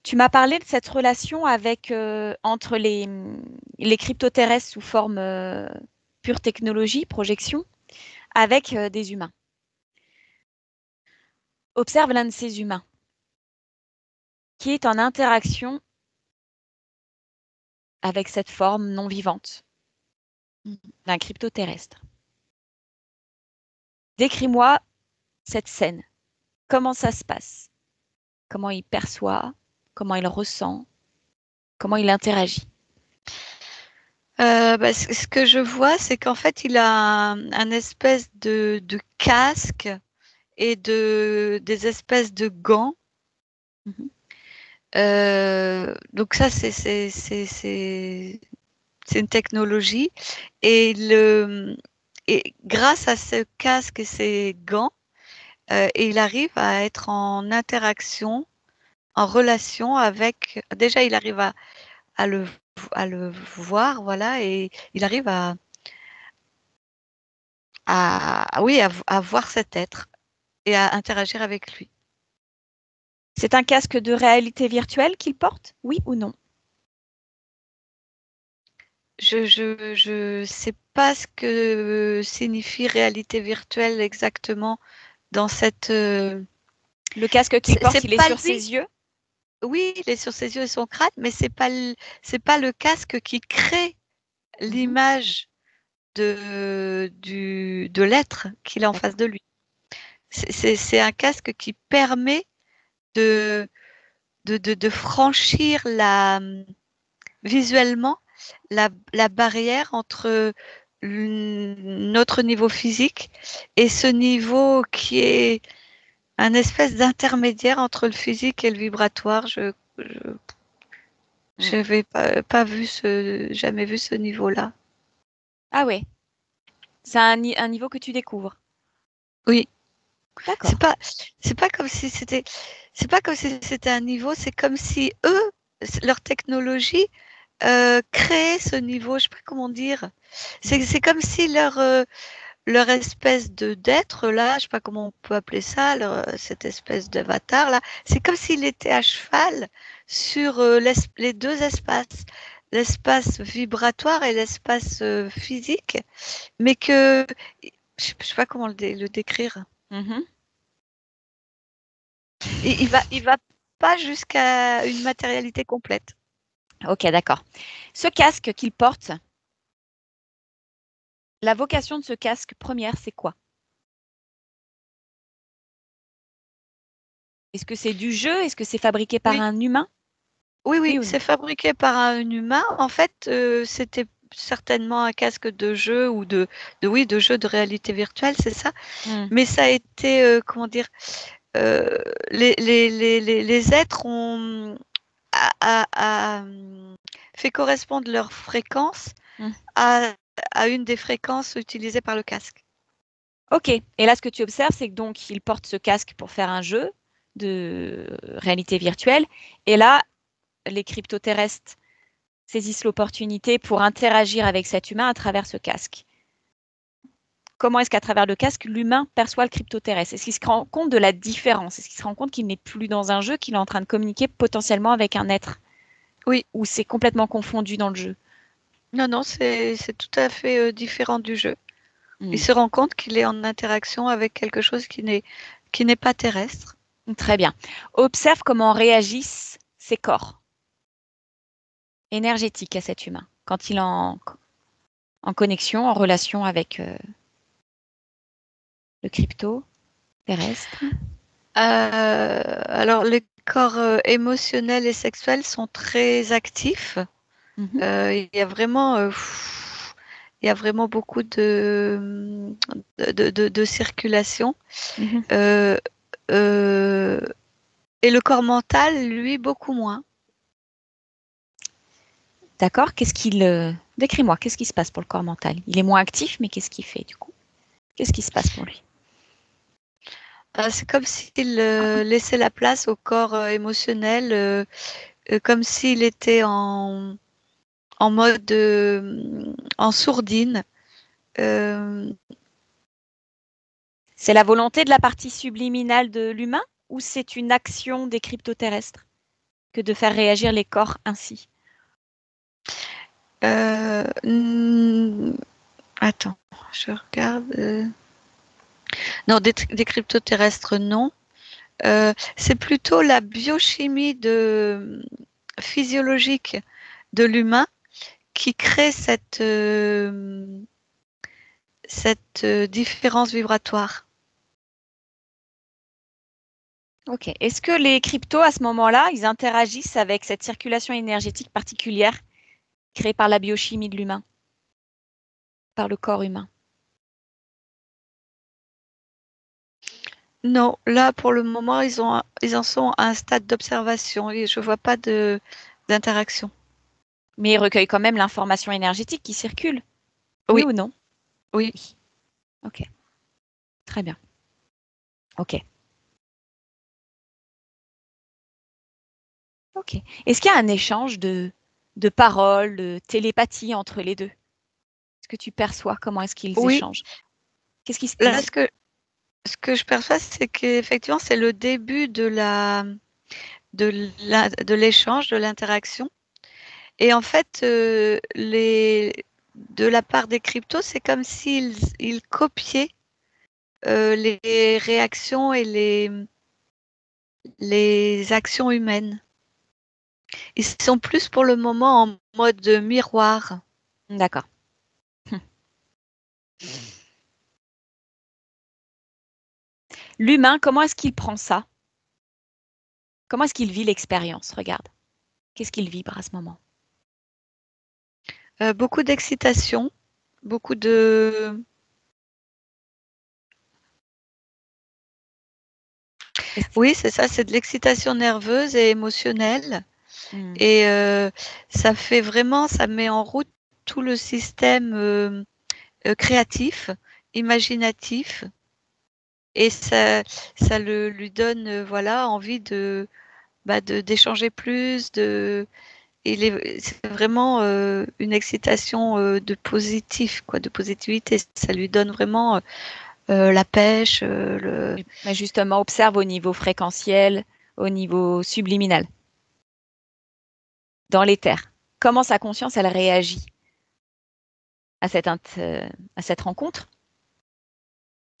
Tu m'as parlé de cette relation entre les cryptoterrestres sous forme pure technologie, projection, avec des humains. Observe l'un de ces humains qui est en interaction avec cette forme non vivante d'un cryptoterrestre. Décris-moi cette scène. Comment ça se passe? Comment il perçoit? Comment il ressent? Comment il interagit? Ce que je vois, c'est qu'en fait, il a un espèce de casque et des espèces de gants. Mhm. Donc ça, c'est une technologie. Et et grâce à ce casque et ces gants, il arrive à être en interaction, en relation avec. Déjà, il arrive à le, à le voir, voilà, et il arrive oui, à voir cet être et à interagir avec lui. C'est un casque de réalité virtuelle qu'il porte, oui ou non? Je sais pas ce que signifie réalité virtuelle exactement dans cette. Le casque qu'il porte, C'est il est pas sur lui. ses yeux? Oui, il est sur ses yeux et son crâne, mais c'est pas le casque qui crée l'image de l'être qu'il a en face de lui. C'est un casque qui permet de, de franchir visuellement la barrière entre notre niveau physique et ce niveau qui est un espèce d'intermédiaire entre le physique et le vibratoire. Je n'avais pas vu jamais vu ce niveau-là. Ah ouais, c'est un niveau que tu découvres. Oui, D'accord. c'est pas comme si c'est pas comme si c'était un niveau, c'est comme si eux, leur technologie créait ce niveau, je sais pas comment dire. C'est comme si leur espèce d'être là, je sais pas comment on peut appeler ça, cette espèce d'avatar là, c'est comme s'il était à cheval sur les deux espaces, l'espace vibratoire et l'espace physique, mais que je sais pas comment le décrire. Mhm. Il va pas jusqu'à une matérialité complète. Ok, d'accord. Ce casque qu'il porte, la vocation de ce casque première, c'est quoi? Est-ce que c'est du jeu? Est-ce que c'est fabriqué par Oui, un humain? oui, Oui ou non? c'est fabriqué par un humain. En fait, c'était certainement un casque de jeu ou oui, de jeu de réalité virtuelle, c'est ça. Hmm. Mais ça a été, comment dire, euh, les êtres ont fait correspondre leur fréquence Hmm. à, à une des fréquences utilisées par le casque. Ok. Et là, ce que tu observes, c'est que donc il porte ce casque pour faire un jeu de réalité virtuelle. Et là, les cryptoterrestres saisissent l'opportunité pour interagir avec cet humain à travers ce casque. Comment est-ce qu'à travers le casque, l'humain perçoit le cryptoterrestre? Est-ce qu'il se rend compte de la différence? Est-ce qu'il se rend compte qu'il n'est plus dans un jeu, qu'il est en train de communiquer potentiellement avec un être? Oui, Ou c'est complètement confondu dans le jeu? non, c'est tout à fait différent du jeu. Il Hmm. se rend compte qu'il est en interaction avec quelque chose qui n'est pas terrestre. Très bien. Observe comment réagissent ses corps énergétiques à cet humain quand il est en connexion, en relation avec le crypto terrestre. Alors, les corps émotionnels et sexuels sont très actifs. Mhm, Il y a vraiment beaucoup de circulation. mhm. Euh, euh, et le corps mental, lui, beaucoup moins. D'accord. Qu'est-ce qu'il décris-moi, qu'est-ce qui se passe pour le corps mental? Il est moins actif, mais qu'est-ce qu'il fait du coup? Qu'est-ce qui se passe pour lui? C'est comme s'il laissait la place au corps émotionnel, comme s'il était en mode en sourdine. Euh, C'est la volonté de la partie subliminale de l'humain ou c'est une action des cryptoterrestres que de faire réagir les corps ainsi? euh, hmm, attends, je regarde. Non, des cryptoterrestres, non. C'est plutôt la biochimie physiologique de l'humain qui crée cette différence vibratoire. Ok. Est-ce que les cryptos, à ce moment-là, ils interagissent avec cette circulation énergétique particulière créée par la biochimie de l'humain, par le corps humain? Non, là pour le moment, ils en sont à un stade d'observation et je vois pas d'interaction. Mais ils recueillent quand même l'information énergétique qui circule, oui Oui, ou non? oui. Oui. Ok, très bien. Ok. Ok. Est-ce qu'il y a un échange de paroles, de télépathie entre les deux? Est-ce que tu perçois comment est-ce qu'ils Oui, échangent? Qu'est-ce qu'ils se là, disent? ce que je perçois, c'est qu'effectivement, c'est le début de l'échange, de l'interaction. Et en fait, de la part des cryptos, c'est comme ils copiaient les réactions et les actions humaines. Ils sont plus pour le moment en mode miroir. D'accord. L'humain, comment est-ce qu'il prend ça? Comment est-ce qu'il vit l'expérience? Regarde. Qu'est-ce qu'il vibre à ce moment? Beaucoup d'excitation, beaucoup de... Est-ce- Oui, c'est ça, c'est de l'excitation nerveuse et émotionnelle. Hmm. Et ça fait vraiment, ça met en route tout le système créatif, imaginatif. Et ça lui donne voilà, envie d'échanger plus, c'est vraiment une excitation de positif, quoi, de positivité. Ça lui donne vraiment la pêche, Mais justement, observe au niveau fréquentiel, au niveau subliminal, dans l'éther. Comment sa conscience, elle réagit à cette rencontre?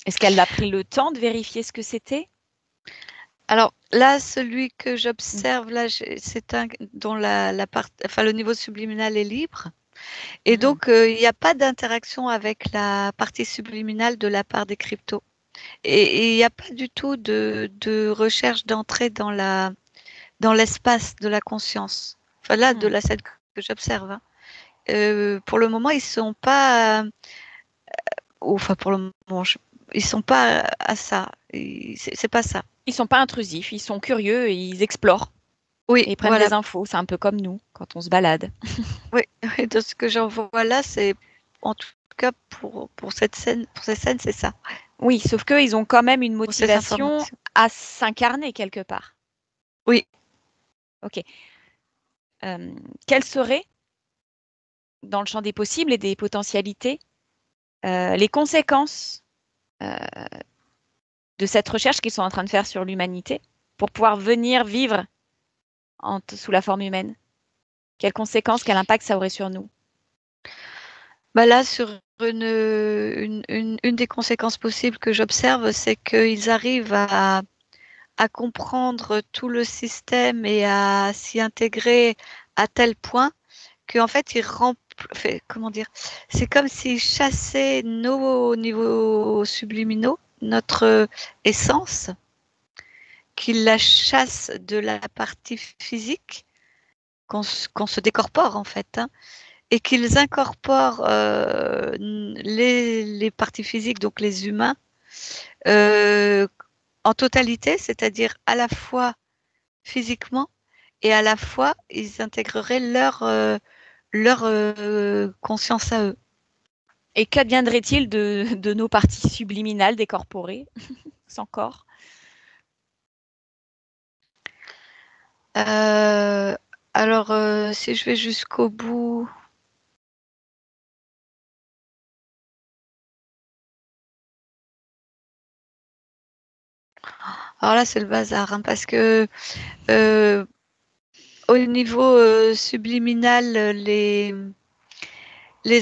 Est-ce qu'elle a pris le temps de vérifier ce que c'était? Alors là, celui que Mm. j'observe là, c'est un dont enfin, le niveau subliminal est libre. Et Mhm. donc, il n'y a pas d'interaction avec la partie subliminale de la part des cryptos. Et il n'y a pas du tout de recherche d'entrée dans l'espace de la conscience. Enfin là, de Mm. la scène que j'observe, hein. Pour le moment, ils sont pas, enfin pour le moment, ils sont pas à ça. C'est pas ça. Ils sont pas intrusifs, ils sont curieux et ils explorent Oui, et ils prennent voilà. des infos. C'est un peu comme nous quand on se balade. Oui, oui, de ce que j'en vois là, c'est en tout cas pour cette scène, pour ces scènes, c'est ça. Oui, sauf qu'eux, ils ont quand même une Pour ces motivation informations. à s'incarner quelque part. Oui. Ok. Euh, Quelles seraient, dans le champ des possibles et des potentialités, les conséquences euh, de cette recherche qu'ils sont en train de faire sur l'humanité pour pouvoir venir vivre sous la forme humaine? Quelles conséquences, quel impact ça aurait sur nous? Bah là, sur une des conséquences possibles que j'observe, c'est qu'ils arrivent à comprendre tout le système et à s'y intégrer à tel point qu'en fait, comment dire, c'est comme s'ils chassaient nos niveaux subliminaux, notre essence, qu'ils la chassent de la partie physique, qu'on se décorpore en fait, hein, et qu'ils incorporent les parties physiques, donc les humains, euh, en totalité, c'est-à-dire à la fois physiquement et à la fois ils intégreraient leur conscience à eux. Et qu'adviendrait-il de nos parties subliminales décorporées, sans corps? Euh, alors, si je vais jusqu'au bout, alors là c'est le bazar, hein, parce que euh, au niveau subliminal, les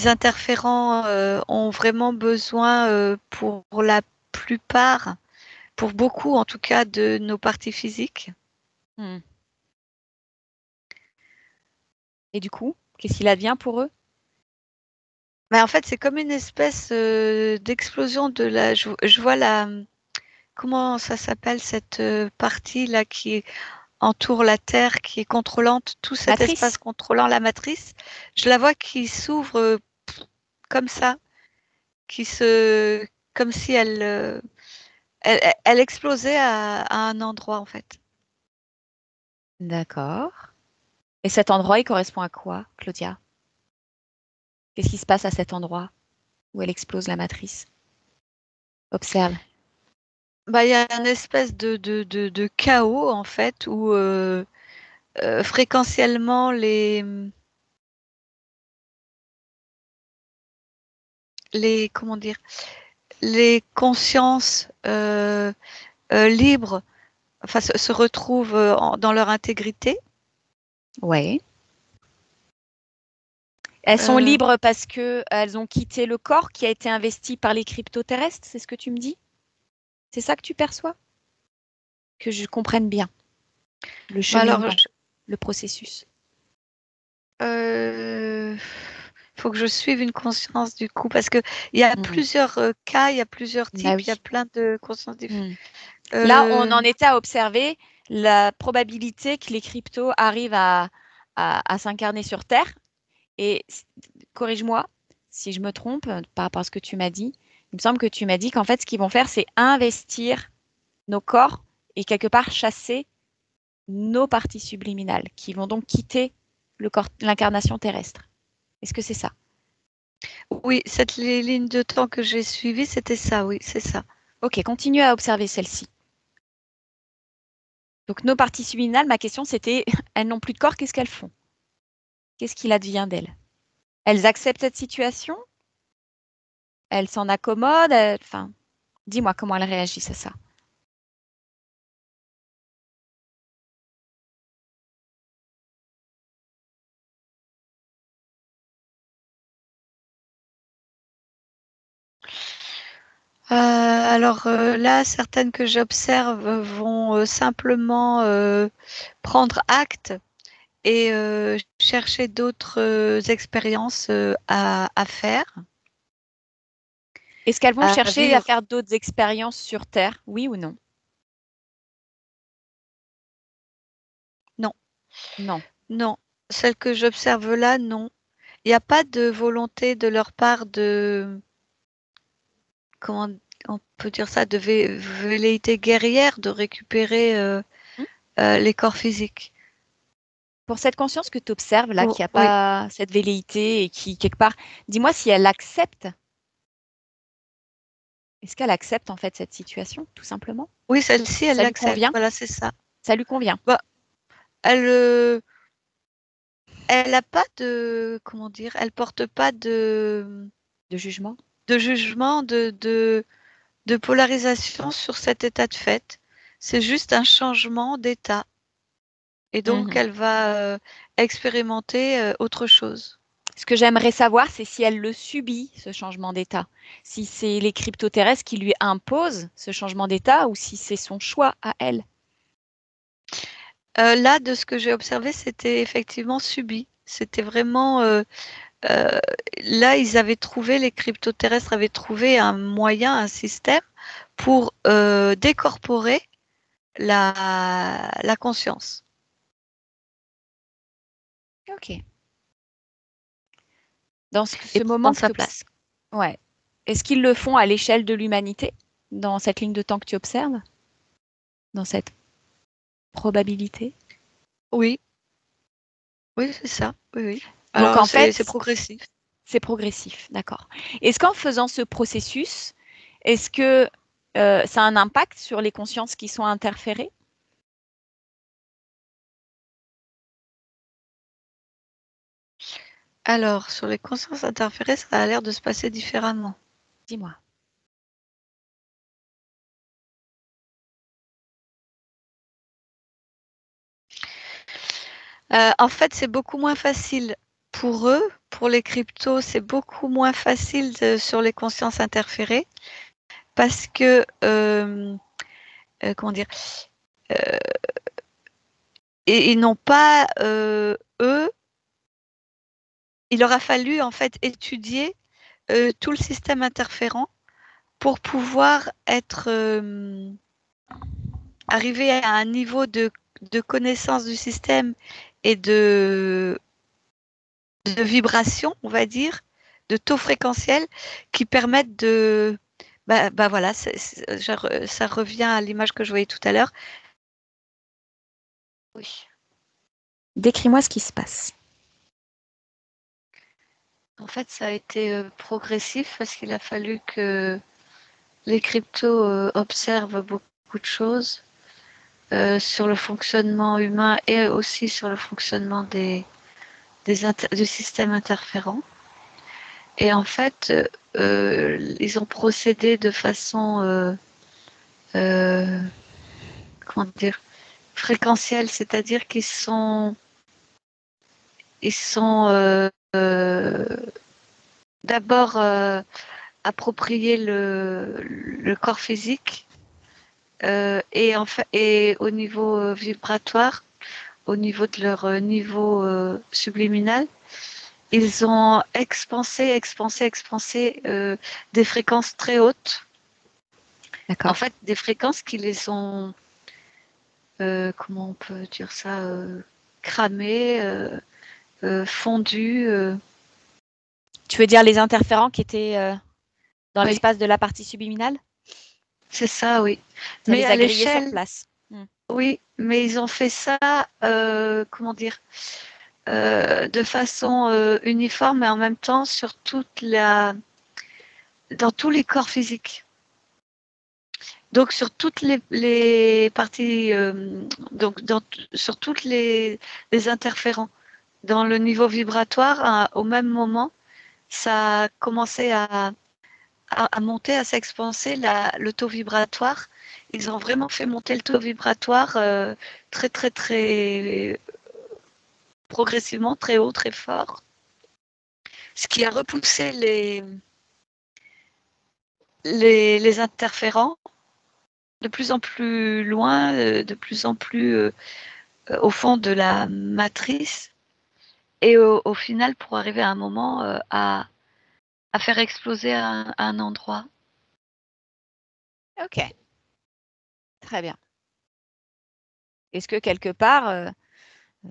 interférents ont vraiment besoin, pour la plupart, pour beaucoup en tout cas, de nos parties physiques. Hmm. Et du coup, qu'est-ce qu'il advient pour eux? Mais en fait, c'est comme une espèce d'explosion de la. Je vois comment ça s'appelle cette partie là qui entoure la Terre, qui est contrôlante, tout cet espace Matrice? contrôlant la matrice. Je la vois qui s'ouvre comme ça, qui se, comme si elle explosait à un endroit en fait. D'accord. Et cet endroit, il correspond à quoi, Claudia? Qu'est-ce qui se passe à cet endroit où elle explose la matrice? Observe. Bah, il y a une espèce de chaos, en fait, où fréquentiellement comment dire, les consciences libres, enfin, se retrouvent dans leur intégrité. Ouais. Elles sont Euh, libres parce que elles ont quitté le corps qui a été investi par les cryptoterrestres, c'est ce que tu me dis? C'est ça que tu perçois? Que je comprenne bien le bah alors, cheminement, le processus. euh, faut que je suive une conscience du coup, parce que il y a Hmm. plusieurs cas, il y a plusieurs Bah types, il y a oui. plein de consciences différentes. Hmm. Là, on en était à observer la probabilité que les cryptos arrivent à s'incarner sur Terre. Et corrige-moi si je me trompe par rapport à ce que tu m'as dit. Il me semble que tu m'as dit qu'en fait, ce qu'ils vont faire, c'est investir nos corps et quelque part chasser nos parties subliminales, qui vont donc quitter le corps, l'incarnation terrestre. Est-ce que c'est ça? Oui, cette ligne de temps que j'ai suivie, c'était ça, oui, c'est ça. Ok, continue à observer celle-ci. Donc nos parties subliminales, ma question c'était, elles n'ont plus de corps, qu'est-ce qu'elles font? Qu'est-ce qu'il advient d'elles? Elles acceptent cette situation? Elles s'en accommodent? Enfin, dis-moi comment elles réagissent à ça. Alors là, certaines que j'observe vont simplement prendre acte et chercher d'autres expériences à faire, Est-ce qu'elles vont à chercher à vivre. faire d'autres expériences sur Terre? Oui ou non? Non, Non. non. Celles que j'observe là, non. Il n'y a pas de volonté de leur part de, comment on peut dire ça, de velléité guerrière de récupérer Hmm. les corps physiques. Pour cette conscience que tu observes là, qui n'a Oui, pas cette velléité et qui, quelque part, dis-moi si elle accepte, est-ce qu'elle accepte en fait cette situation, tout simplement? oui, celle-ci, elle Ça lui l'accepte. convient? Voilà, c'est ça. Ça lui convient Bah, elle, elle a pas de, comment dire, elle porte pas de jugement? de jugement, de polarisation sur cet état de fait. C'est juste un changement d'état. Et donc, Mhm. elle va expérimenter autre chose. Ce que j'aimerais savoir, c'est si elle le subit, ce changement d'état. Si c'est les cryptoterrestres qui lui imposent ce changement d'état ou si c'est son choix à elle. Là, de ce que j'ai observé, c'était effectivement subi. C'était vraiment euh, là, ils avaient trouvé, les cryptoterrestres avaient trouvé un moyen, un système pour décorporer la conscience. Ok. Dans Et ce moment prendre que sa tu place. ouais. Est-ce qu'ils le font à l'échelle de l'humanité, dans cette ligne de temps que tu observes, dans cette probabilité? Oui, oui, c'est ça. Oui, oui. Donc Alors, en fait, c'est progressif. c'est progressif, d'accord. Est-ce qu'en faisant ce processus, est-ce que ça a un impact sur les consciences qui sont interférées? Alors, sur les consciences interférées, ça a l'air de se passer différemment. Dis-moi. En fait, c'est beaucoup moins facile pour eux, pour les cryptos, c'est beaucoup moins facile sur les consciences interférées parce que, comment dire, euh, et ils n'ont pas, eux, il leur a fallu en fait étudier tout le système interférent pour pouvoir être arrivé à un niveau de connaissance du système et de vibration, on va dire, de taux fréquentiels qui permettent de, bah voilà, ça revient à l'image que je voyais tout à l'heure. Oui. Décris-moi ce qui se passe. En fait, ça a été progressif parce qu'il a fallu que les cryptos observent beaucoup de choses sur le fonctionnement humain et aussi sur le fonctionnement du système interférent. Et en fait, ils ont procédé de façon, comment dire, fréquentielle, c'est-à-dire ils sont d'abord appropriés le corps physique et au niveau vibratoire, au niveau de leur niveau subliminal, ils ont expansé des fréquences très hautes. En fait, des fréquences qui les ont, comment on peut dire ça, cramées, fondues. Tu veux dire les interférents qui étaient dans Oui. l'espace de la partie subliminale? C'est ça, oui. Ça Mais les à a grillés sur l'échelle, place. oui, mais ils ont fait ça, comment dire, de façon uniforme, mais en même temps dans tous les corps physiques. Donc sur toutes les parties, donc sur toutes les interférents. Dans le niveau vibratoire, au même moment, ça a commencé à monter, à s'expanser le taux vibratoire. Ils ont vraiment fait monter le taux vibratoire très, très, très progressivement, très haut, très fort. Ce qui a repoussé les interférents de plus en plus loin, de plus en plus au fond de la matrice. Et au final, pour arriver à un moment à faire exploser un endroit. Ok, très bien. Est-ce que quelque part,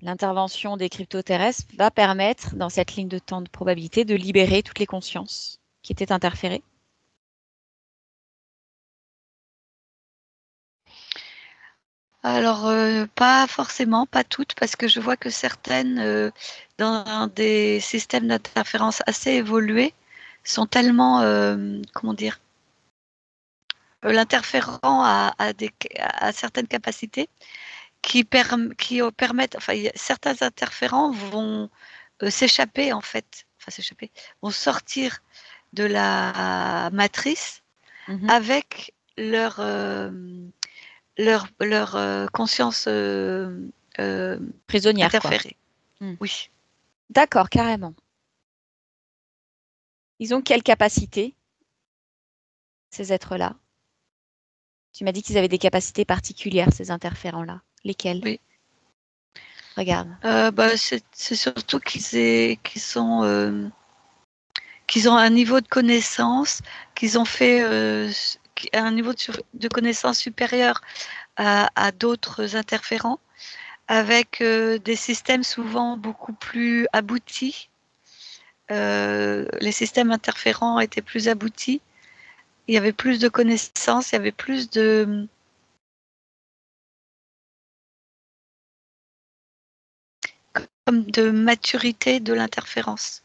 l'intervention des cryptoterrestres va permettre, dans cette ligne de temps de probabilité, de libérer toutes les consciences qui étaient interférées? Alors, pas forcément, pas toutes, parce que je vois que certaines, dans des systèmes d'interférence assez évolués, sont tellement, comment dire, l'interférent a certaines capacités qui permettent, enfin, certains interférents vont s'échapper en fait, vont sortir de la matrice avec leur conscience Prisonnière, quoi. interférée. Oui. D'accord, carrément. Ils ont quelle capacité, ces êtres-là? Tu m'as dit qu'ils avaient des capacités particulières, ces interférents-là. Lesquelles? Oui. Regarde. C'est surtout qu'ils ont un niveau de connaissance, qu'ils ont fait un niveau de connaissance supérieur à d'autres interférents, avec des systèmes souvent beaucoup plus aboutis. Les systèmes interférents étaient plus aboutis. Il y avait plus de connaissances, il y avait plus de maturité de l'interférence.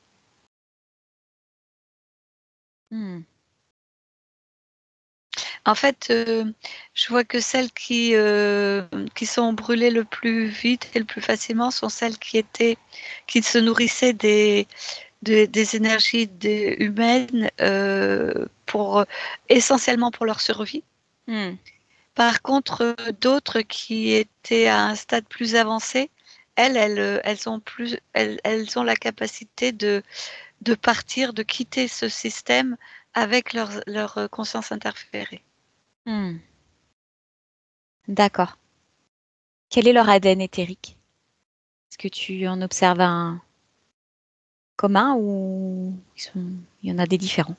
En fait, je vois que celles qui sont brûlées le plus vite et le plus facilement sont celles qui se nourrissaient des énergies humaines essentiellement pour leur survie. Par contre, d'autres qui étaient à un stade plus avancé, elles ont la capacité de partir, de quitter ce système avec leur conscience interférée. D'accord. Quel est leur ADN éthérique? Est-ce que tu en observes un commun ou il y en a des différents?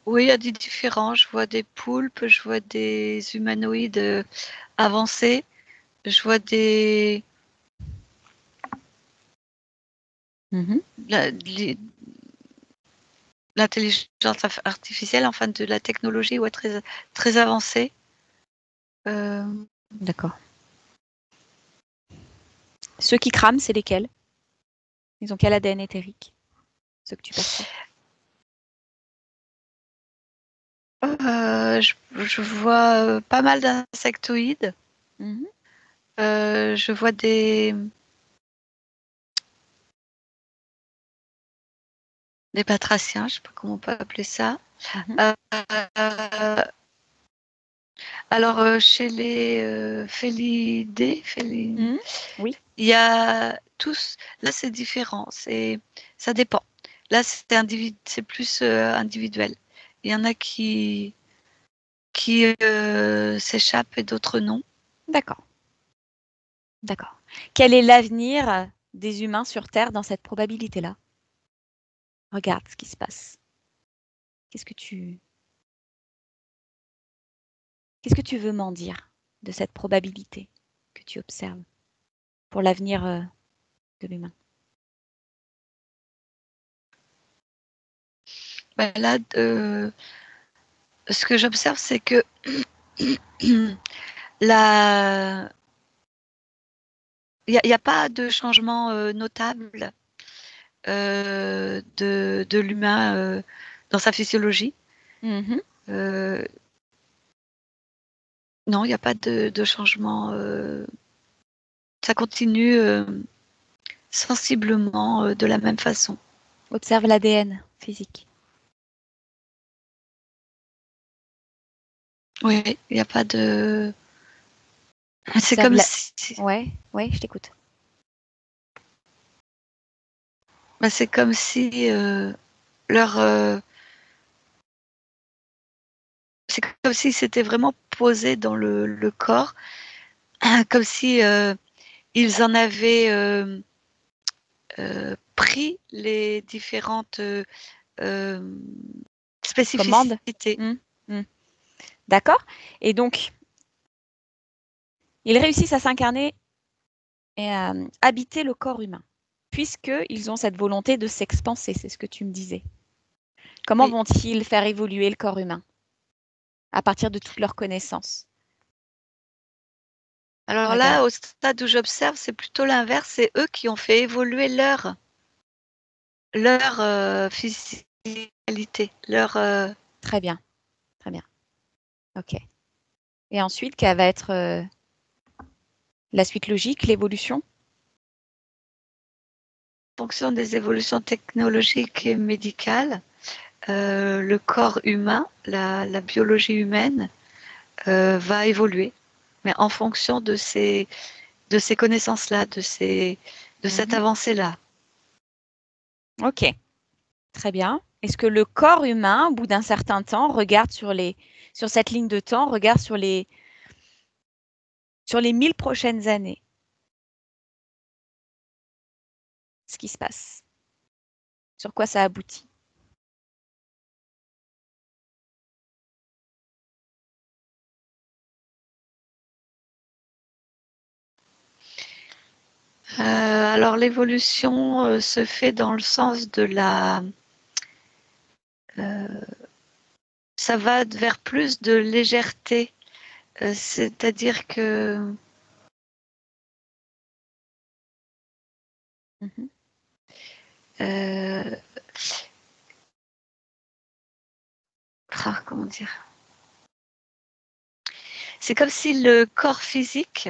Oui, il y a des différents. Je vois des poulpes, je vois des humanoïdes avancés, je vois l'intelligence artificielle, enfin de la technologie, ouais, très, très avancée. D'accord. Ceux qui crament, c'est lesquels? Ils ont quel ADN éthérique? Ceux que tu perçois? Je vois pas mal d'insectoïdes. Mhm. Je vois des batraciens, je sais pas comment on peut appeler ça. Mhm. Euh, alors, chez les félidés, Mhm. Oui, il y a tous. Là, c'est différent. Ça dépend. Là, c'est plus individuel. Il y en a qui s'échappent et d'autres non. d'accord, d'accord. Quel est l'avenir des humains sur Terre dans cette probabilité-là? Regarde ce qui se passe. Qu'est-ce que tu, qu'est-ce que tu veux m'en dire de cette probabilité que tu observes pour l'avenir de l'humain? Ben là, ce que j'observe, c'est que la... il n'y a pas de changement notable de l'humain dans sa physiologie. Mhm. Euh, non, il n'y a pas de changement. Ça continue sensiblement de la même façon. Observe l'ADN physique. Oui, il n'y a pas de. C'est Observe comme la... si, Ouais, ouais, je t'écoute. c'est comme si leur, c'est comme si c'était vraiment posé dans le corps, comme si ils en avaient pris les différentes euh, Commande. spécificités. Hmm, hmm. D'accord. Et donc, ils réussissent à s'incarner et à habiter le corps humain, puisqu'ils ont cette volonté de s'expanser, c'est ce que tu me disais. Comment Oui. vont-ils faire évoluer le corps humain à partir de toutes leurs connaissances? Alors Regarde. là, au stade où j'observe, c'est plutôt l'inverse. C'est eux qui ont fait évoluer leur physicalité, leur. Très bien, très bien. Ok. Et ensuite, quelle va être la suite logique, l'évolution? Fonction des évolutions technologiques et médicales, le corps humain, la biologie humaine va évoluer, mais en fonction de ces connaissances-là, de cette Mhm. avancée-là. Ok, très bien. Est-ce que le corps humain, au bout d'un certain temps, regarde sur cette ligne de temps, regarde sur les 1000 prochaines années, ce qui se passe? Sur quoi ça aboutit? Alors l'évolution se fait dans le sens de ça va vers plus de légèreté, c'est-à-dire que Mhm. euh, comment dire, c'est comme si le corps physique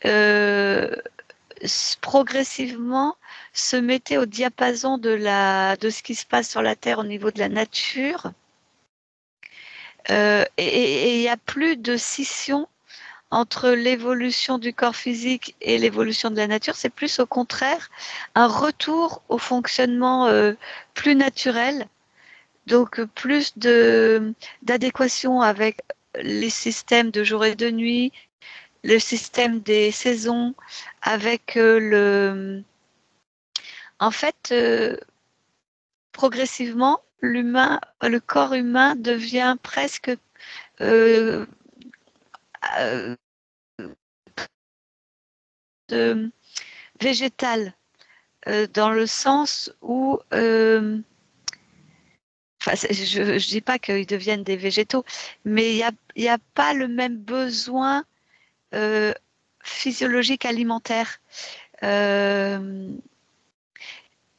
euh, progressivement se mettait au diapason de ce qui se passe sur la Terre au niveau de la nature. Et il n'y a plus de scission entre l'évolution du corps physique et l'évolution de la nature. C'est plus au contraire un retour au fonctionnement plus naturel, donc plus d'adéquation avec les systèmes de jour et de nuit, le système des saisons, avec en fait, progressivement, le corps humain devient presque euh, euh, de- végétal, dans le sens où, enfin, je ne dis pas qu'ils deviennent des végétaux, mais il y a pas le même besoin euh, physiologique alimentaire. Euh,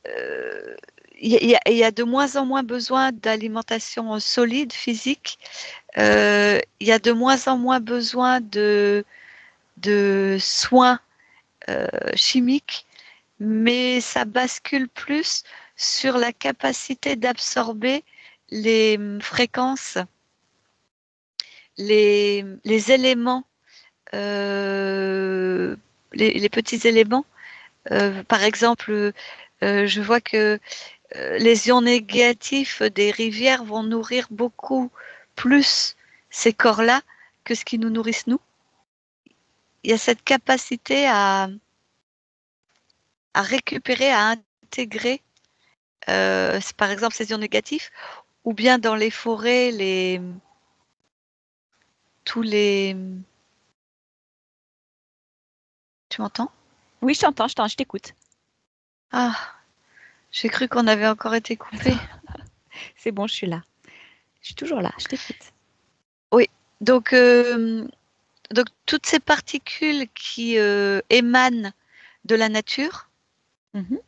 euh, il y a de moins en moins besoin d'alimentation solide, physique. Il y a de moins en moins besoin de soins chimiques, mais ça bascule plus sur la capacité d'absorber les fréquences, les éléments, les petits éléments. Par exemple, je vois que les ions négatifs des rivières vont nourrir beaucoup plus ces corps-là que ce qui nous nourrissent nous. Il y a cette capacité à récupérer, à intégrer, par exemple, ces ions négatifs, ou bien dans les forêts, tous les... Tu m'entends? Oui, je t'entends, je t'écoute. Ah, j'ai cru qu'on avait encore été coupé. C'est bon, je suis là. Je suis toujours là, je t'écoute. Oui, donc toutes ces particules qui émanent de la nature Mhm.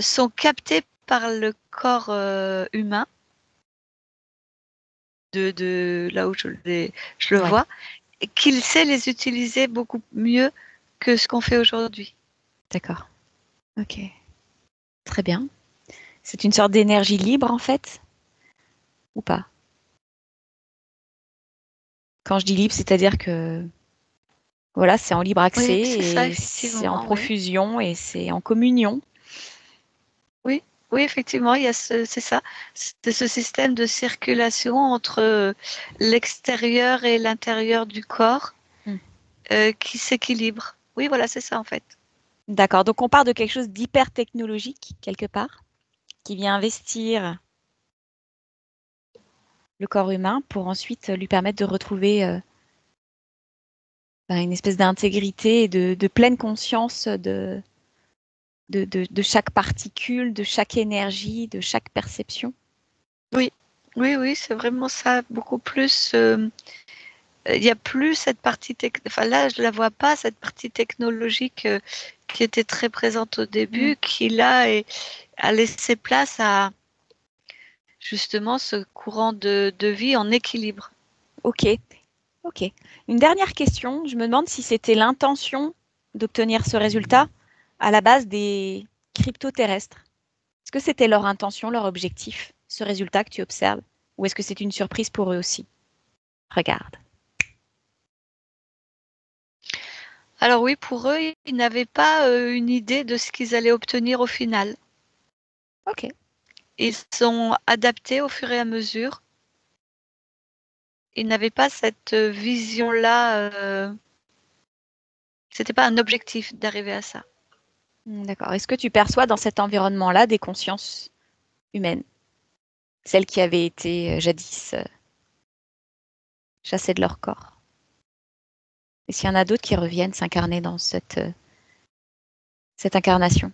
sont captées par le corps humain, de là où je le Ouais, vois, et qu'il sait les utiliser beaucoup mieux que ce qu'on fait aujourd'hui. d'accord. Ok, très bien. C'est une sorte d'énergie libre en fait, ou pas? Quand je dis libre, c'est-à-dire que voilà, c'est en libre accès Oui, c'est ça, et c'est en effectivement, oui. profusion et c'est en communion. Oui, oui, effectivement, il y a c'est ça, c'est ce système de circulation entre l'extérieur et l'intérieur du corps Hmm. qui s'équilibre. Oui, voilà, c'est ça en fait. D'accord, donc on part de quelque chose d'hyper technologique quelque part, qui vient investir le corps humain pour ensuite lui permettre de retrouver une espèce d'intégrité et de pleine conscience de chaque particule, de chaque énergie, de chaque perception. Oui, oui, oui, c'est vraiment ça, beaucoup plus. Il n'y a plus cette partie enfin là, je la vois pas, cette partie technologique qui était très présente au Hmm. début, qui là a laissé place à justement ce courant de vie en équilibre. Ok, ok. Une dernière question, je me demande si c'était l'intention d'obtenir ce résultat à la base des crypto-terrestres. Est-ce que c'était leur intention, leur objectif, ce résultat que tu observes, ou est-ce que c'est une surprise pour eux aussi? Regarde. Alors oui, pour eux, ils n'avaient pas une idée de ce qu'ils allaient obtenir au final. Ok, Ils sont adaptés au fur et à mesure. Ils n'avaient pas cette vision-là. C'était pas un objectif d'arriver à ça. d'accord. Est-ce que tu perçois dans cet environnement-là des consciences humaines, celles qui avaient été jadis chassées de leur corps? Et s'il y en a d'autres qui reviennent s'incarner dans cette incarnation?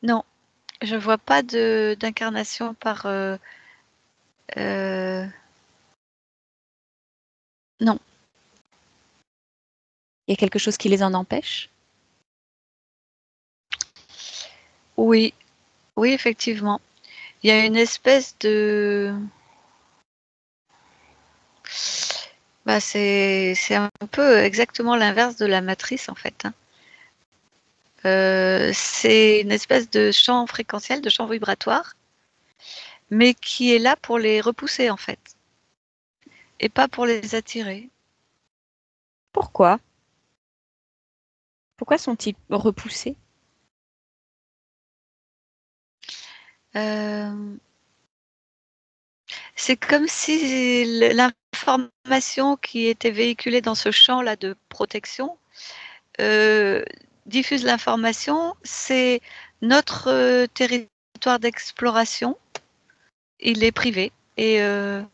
Non, je vois pas de d'incarnation par. Euh, non. Il y a quelque chose qui les en empêche? Oui, oui, effectivement. Il y a une espèce de. Bah, c'est un peu exactement l'inverse de la matrice en fait, hein. C'est une espèce de champ fréquentiel, de champ vibratoire, mais qui est là pour les repousser en fait, et pas pour les attirer. Pourquoi? Pourquoi sont-ils repoussés? Euh, c'est comme si l'information qui était véhiculée dans ce champ-là de protection euh, diffuse l'information. C'est notre territoire d'exploration, il est privé et La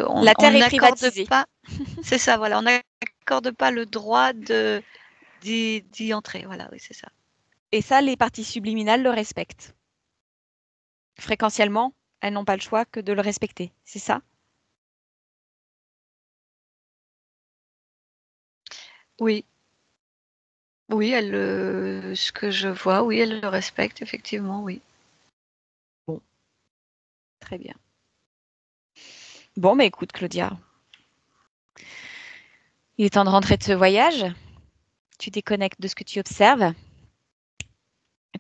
on Terre est n'accorde privatisée. pas. C'est ça, voilà, on n'accorde pas le droit d'y entrer. Voilà, oui, c'est ça. Et ça, les parties subliminales le respectent. Fréquentiellement, elles n'ont pas le choix que de le respecter. C'est ça? Oui, Oui, ce que je vois, oui, elle le respecte, effectivement, oui. Bon, très bien. Bon, mais écoute, Claudia, il est temps de rentrer de ce voyage. Tu déconnectes de ce que tu observes.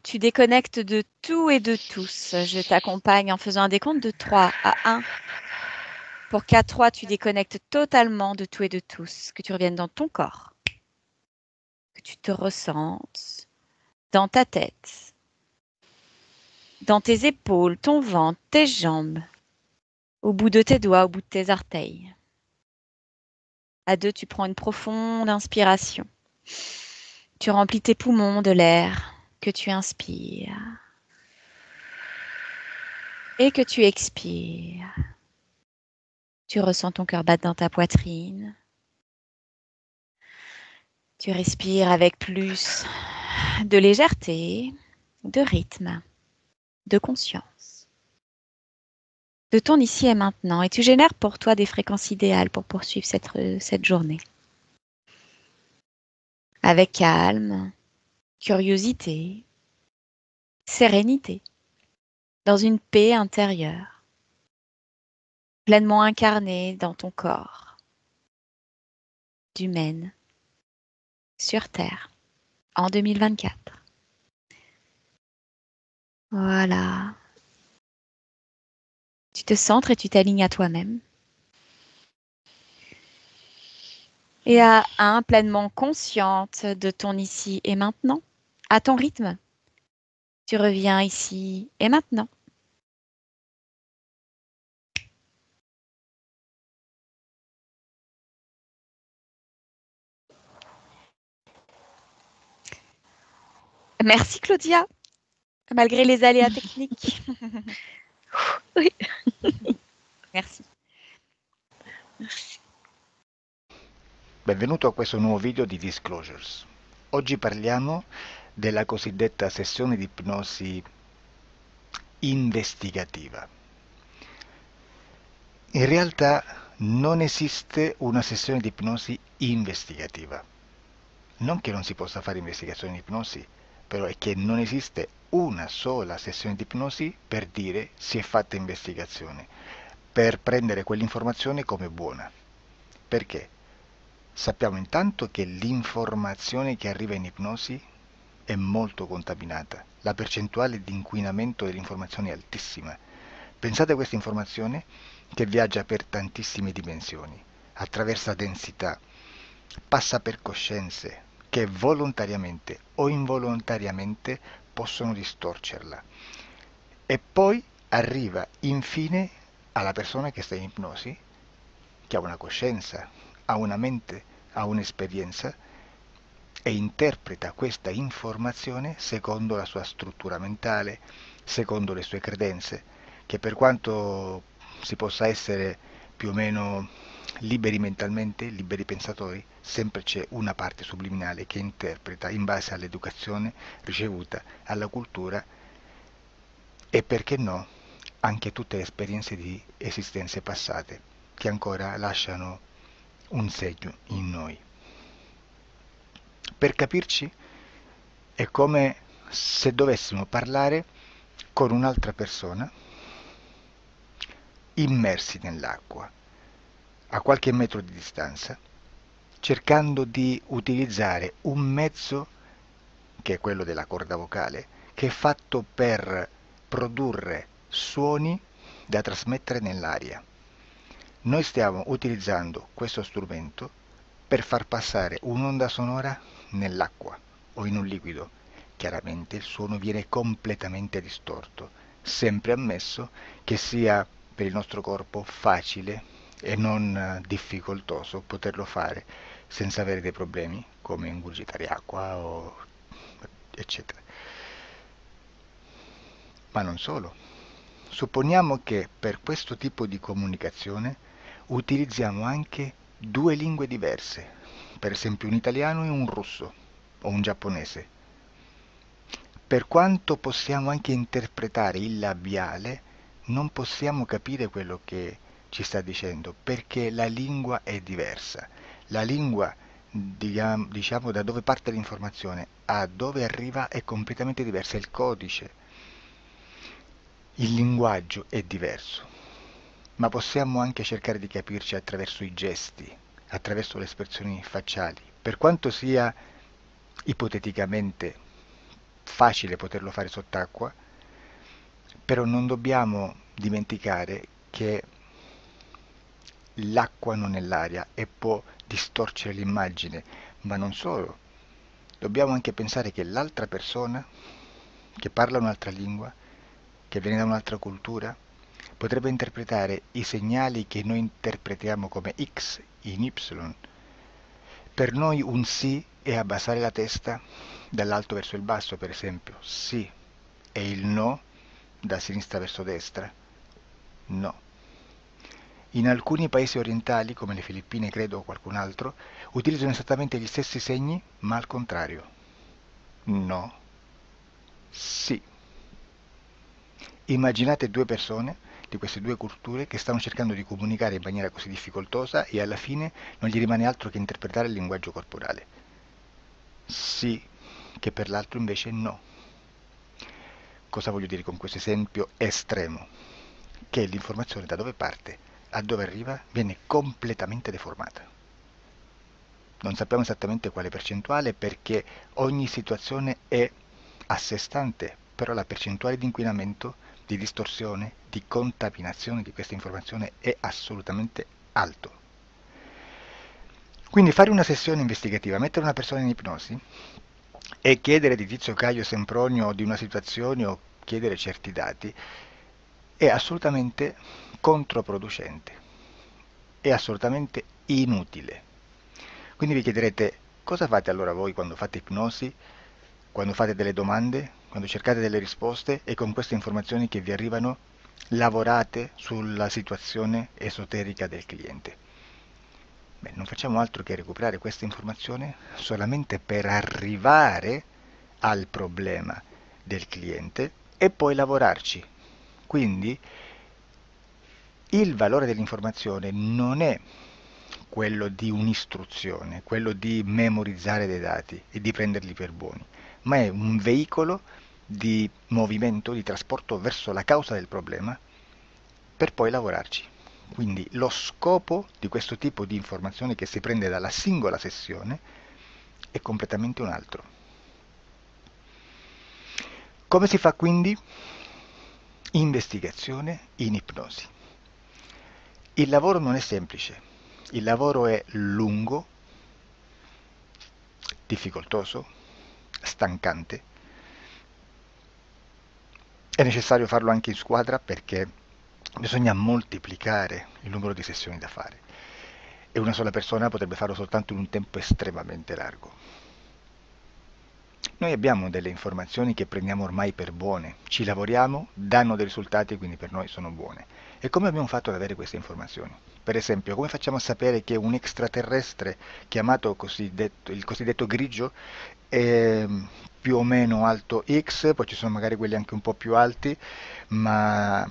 Tu déconnectes de tout et de tous. Je t'accompagne en faisant un décompte de 3 à 1. Pour qu'à 3, tu déconnectes totalement de tout et de tous. Que tu reviennes dans ton corps. Que tu te ressentes dans ta tête, dans tes épaules, ton ventre, tes jambes, au bout de tes doigts, au bout de tes orteils. À 2, tu prends une profonde inspiration. Tu remplis tes poumons de l'air que tu inspires et que tu expires. Tu ressens ton cœur battre dans ta poitrine. Tu respires avec plus de légèreté, de rythme, de conscience. De ton ici et maintenant. Et tu génères pour toi des fréquences idéales pour poursuivre cette journée. Avec calme, curiosité, sérénité, dans une paix intérieure, pleinement incarnée dans ton corps, d'humaine, sur Terre, en 2024. Voilà. Tu te centres et tu t'alignes à toi-même. Et à 1, pleinement consciente de ton ici et maintenant, à ton rythme. Tu reviens ici et maintenant. Merci Claudia, malgré les aléas techniques. Oui. Merci. Benvenuto a questo nuovo video di Disclosures. Oggi parliamo della cosiddetta sessione di ipnosi investigativa. In realtà non esiste una sessione di ipnosi investigativa. Non che non si possa fare investigazione di ipnosi, però è che non esiste una sola sessione di ipnosi per dire si è fatta investigazione, per prendere quell'informazione come buona. Perché? Sappiamo intanto che l'informazione che arriva in ipnosi è molto contaminata. La percentuale di inquinamento dell'informazione è altissima. Pensate a questa informazione che viaggia per tantissime dimensioni, attraversa densità, passa per coscienze che volontariamente o involontariamente possono distorcerla. E poi arriva infine alla persona che sta in ipnosi, che ha una coscienza, ha una mente, ha un'esperienza e interpreta questa informazione secondo la sua struttura mentale, secondo le sue credenze, che per quanto si possa essere più o meno liberi mentalmente, liberi pensatori, sempre c'è una parte subliminale che interpreta in base all'educazione ricevuta, alla cultura e perché no, anche tutte le esperienze di esistenze passate che ancora lasciano un segno in noi. Per capirci, è come se dovessimo parlare con un'altra persona immersi nell'acqua, a qualche metro di distanza, cercando di utilizzare un mezzo, che è quello della corda vocale, che è fatto per produrre suoni da trasmettere nell'aria. Noi stiamo utilizzando questo strumento per far passare un'onda sonora nell'acqua o in un liquido. Chiaramente il suono viene completamente distorto, sempre ammesso che sia per il nostro corpo facile e non difficoltoso poterlo fare senza avere dei problemi come ingurgitare acqua o eccetera. Ma non solo. Supponiamo che per questo tipo di comunicazione utilizziamo anche due lingue diverse, per esempio un italiano e un russo o un giapponese. Per quanto possiamo anche interpretare il labiale, non possiamo capire quello che ci sta dicendo, perché la lingua è diversa. La lingua diciamo da dove parte l'informazione a dove arriva è completamente diversa, il codice, il linguaggio è diverso, ma possiamo anche cercare di capirci attraverso i gesti, attraverso le espressioni facciali. Per quanto sia ipoteticamente facile poterlo fare sott'acqua, però non dobbiamo dimenticare che l'acqua non è l'aria e può distorcere l'immagine, ma non solo. Dobbiamo anche pensare che l'altra persona, che parla un'altra lingua, che viene da un'altra cultura, potrebbe interpretare i segnali che noi interpretiamo come X in Y. Per noi un sì è abbassare la testa dall'alto verso il basso, per esempio, sì, e il no da sinistra verso destra, no. In alcuni paesi orientali, come le Filippine credo o qualcun altro, utilizzano esattamente gli stessi segni, ma al contrario. No, sì. Immaginate due persone di queste due culture che stanno cercando di comunicare in maniera così difficoltosa e alla fine non gli rimane altro che interpretare il linguaggio corporale. Sì, che per l'altro invece no. Cosa voglio dire con questo esempio estremo? Che l'informazione da dove parte a dove arriva viene completamente deformata. Non sappiamo esattamente quale percentuale perché ogni situazione è a sé stante, però la percentuale di inquinamento, di distorsione, di contaminazione di questa informazione è assolutamente alto. Quindi fare una sessione investigativa, mettere una persona in ipnosi e chiedere di Tizio Caio Sempronio di una situazione o chiedere certi dati è assolutamente controproducente, è assolutamente inutile. Quindi vi chiederete cosa fate allora voi quando fate ipnosi, quando fate delle domande, quando cercate delle risposte e con queste informazioni che vi arrivano lavorate sulla situazione esoterica del cliente. Beh, non facciamo altro che recuperare questa informazione solamente per arrivare al problema del cliente e poi lavorarci. Quindi il valore dell'informazione non è quello di un'istruzione, quello di memorizzare dei dati e di prenderli per buoni, ma è un veicolo di movimento, di trasporto verso la causa del problema per poi lavorarci. Quindi lo scopo di questo tipo di informazione che si prende dalla singola sessione è completamente un altro. Come si fa quindi? Investigazione in ipnosi. Il lavoro non è semplice, il lavoro è lungo, difficoltoso, stancante. È necessario farlo anche in squadra perché bisogna moltiplicare il numero di sessioni da fare e una sola persona potrebbe farlo soltanto in un tempo estremamente largo. Noi abbiamo delle informazioni che prendiamo ormai per buone, ci lavoriamo, danno dei risultati e quindi per noi sono buone. E come abbiamo fatto ad avere queste informazioni? Per esempio, come facciamo a sapere che un extraterrestre chiamato il cosiddetto grigio è più o meno alto X, poi ci sono magari quelli anche un po' più alti, ma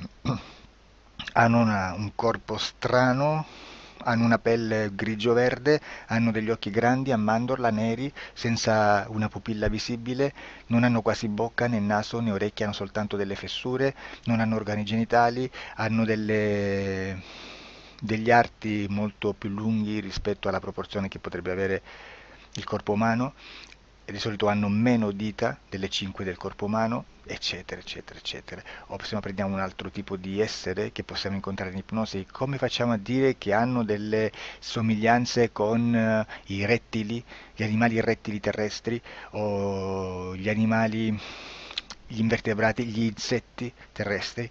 hanno un corpo strano, hanno una pelle grigio-verde, hanno degli occhi grandi a mandorla, neri, senza una pupilla visibile, non hanno quasi bocca, né naso, né orecchie, hanno soltanto delle fessure, non hanno organi genitali, hanno degli arti molto più lunghi rispetto alla proporzione che potrebbe avere il corpo umano, e di solito hanno meno dita delle 5 del corpo umano, eccetera, eccetera, eccetera. O se prendiamo un altro tipo di essere che possiamo incontrare in ipnosi, come facciamo a dire che hanno delle somiglianze con i rettili, gli animali rettili terrestri o gli animali, gli invertebrati, gli insetti terrestri?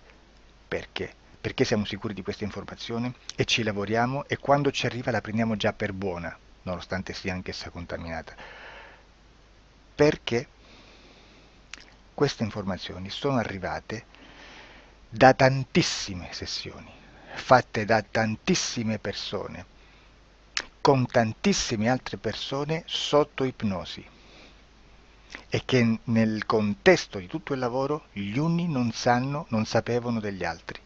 Perché? Perché siamo sicuri di questa informazione e ci lavoriamo e quando ci arriva la prendiamo già per buona, nonostante sia anch'essa contaminata. Perché queste informazioni sono arrivate da tantissime sessioni, fatte da tantissime persone, con tantissime altre persone sotto ipnosi e che nel contesto di tutto il lavoro gli uni non sapevano degli altri.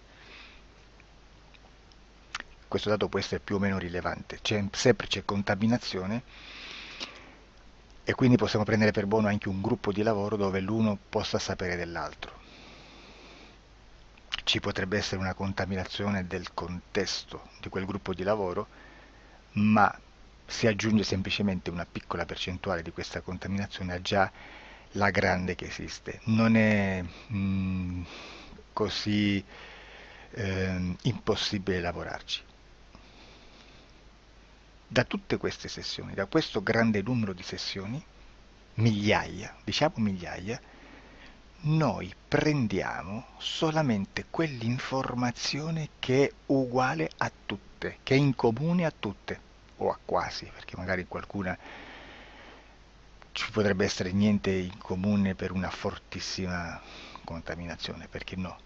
Questo dato può essere più o meno rilevante, sempre c'è contaminazione e quindi possiamo prendere per buono anche un gruppo di lavoro dove l'uno possa sapere dell'altro. Ci potrebbe essere una contaminazione del contesto di quel gruppo di lavoro, ma si aggiunge semplicemente una piccola percentuale di questa contaminazione a già la grande che esiste. Non è così impossibile lavorarci. Da tutte queste sessioni, da questo grande numero di sessioni, migliaia, diciamo migliaia, noi prendiamo solamente quell'informazione che è uguale a tutte, che è in comune a tutte, o a quasi, perché magari qualcuna ci potrebbe essere niente in comune per una fortissima contaminazione, perché no?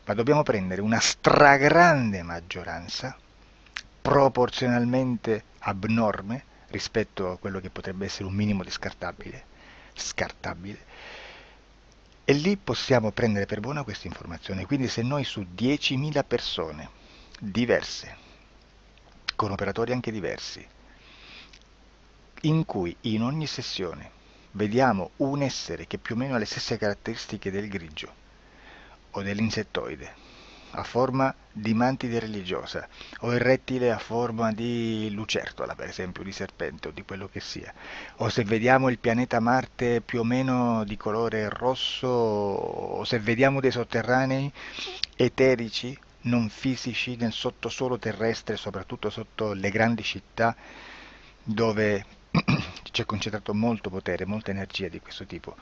Ma dobbiamo prendere una stragrande maggioranza, proporzionalmente abnorme rispetto a quello che potrebbe essere un minimo di scartabile, e lì possiamo prendere per buona questa informazione. Quindi se noi su 10.000 persone diverse, con operatori anche diversi, in cui in ogni sessione vediamo un essere che più o meno ha le stesse caratteristiche del grigio o dell'insettoide, a forma di mantide religiosa, o il rettile a forma di lucertola, per esempio, di serpente o di quello che sia, o se vediamo il pianeta Marte più o meno di colore rosso, o se vediamo dei sotterranei eterici, non fisici, nel sottosuolo terrestre, soprattutto sotto le grandi città, dove c'è concentrato molto potere, molta energia di questo tipo,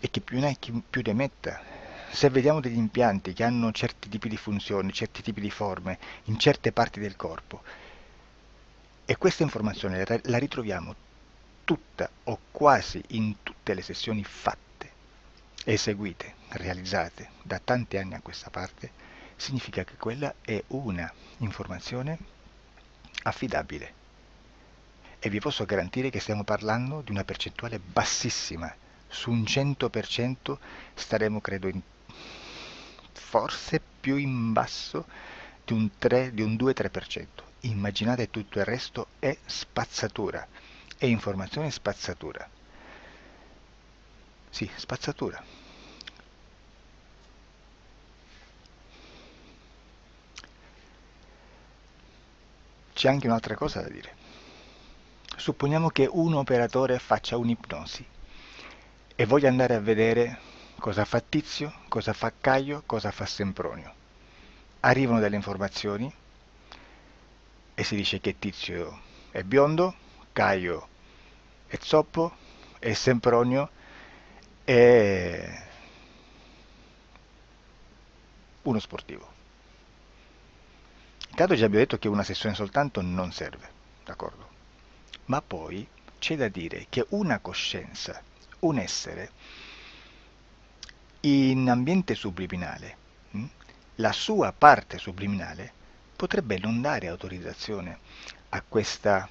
e che più ne hai più ne metta. Se vediamo degli impianti che hanno certi tipi di funzioni, certi tipi di forme in certe parti del corpo, e questa informazione la ritroviamo tutta o quasi in tutte le sessioni fatte, eseguite, realizzate da tanti anni a questa parte, significa che quella è una informazione affidabile. E vi posso garantire che stiamo parlando di una percentuale bassissima. Su un 100% staremo, credo, forse più in basso di un 2-3%. Immaginate, tutto il resto è spazzatura, è informazione spazzatura. Sì, spazzatura. C'è anche un'altra cosa da dire. Supponiamo che un operatore faccia un'ipnosi e voglia andare a vedere cosa fa Tizio, cosa fa Caio, cosa fa Sempronio. Arrivano delle informazioni e si dice che Tizio è biondo, Caio è zoppo e Sempronio è uno sportivo. Intanto già abbiamo detto che una sessione soltanto non serve, d'accordo? Ma poi c'è da dire che una coscienza, un essere, in ambiente subliminale, la sua parte subliminale potrebbe non dare autorizzazione a questa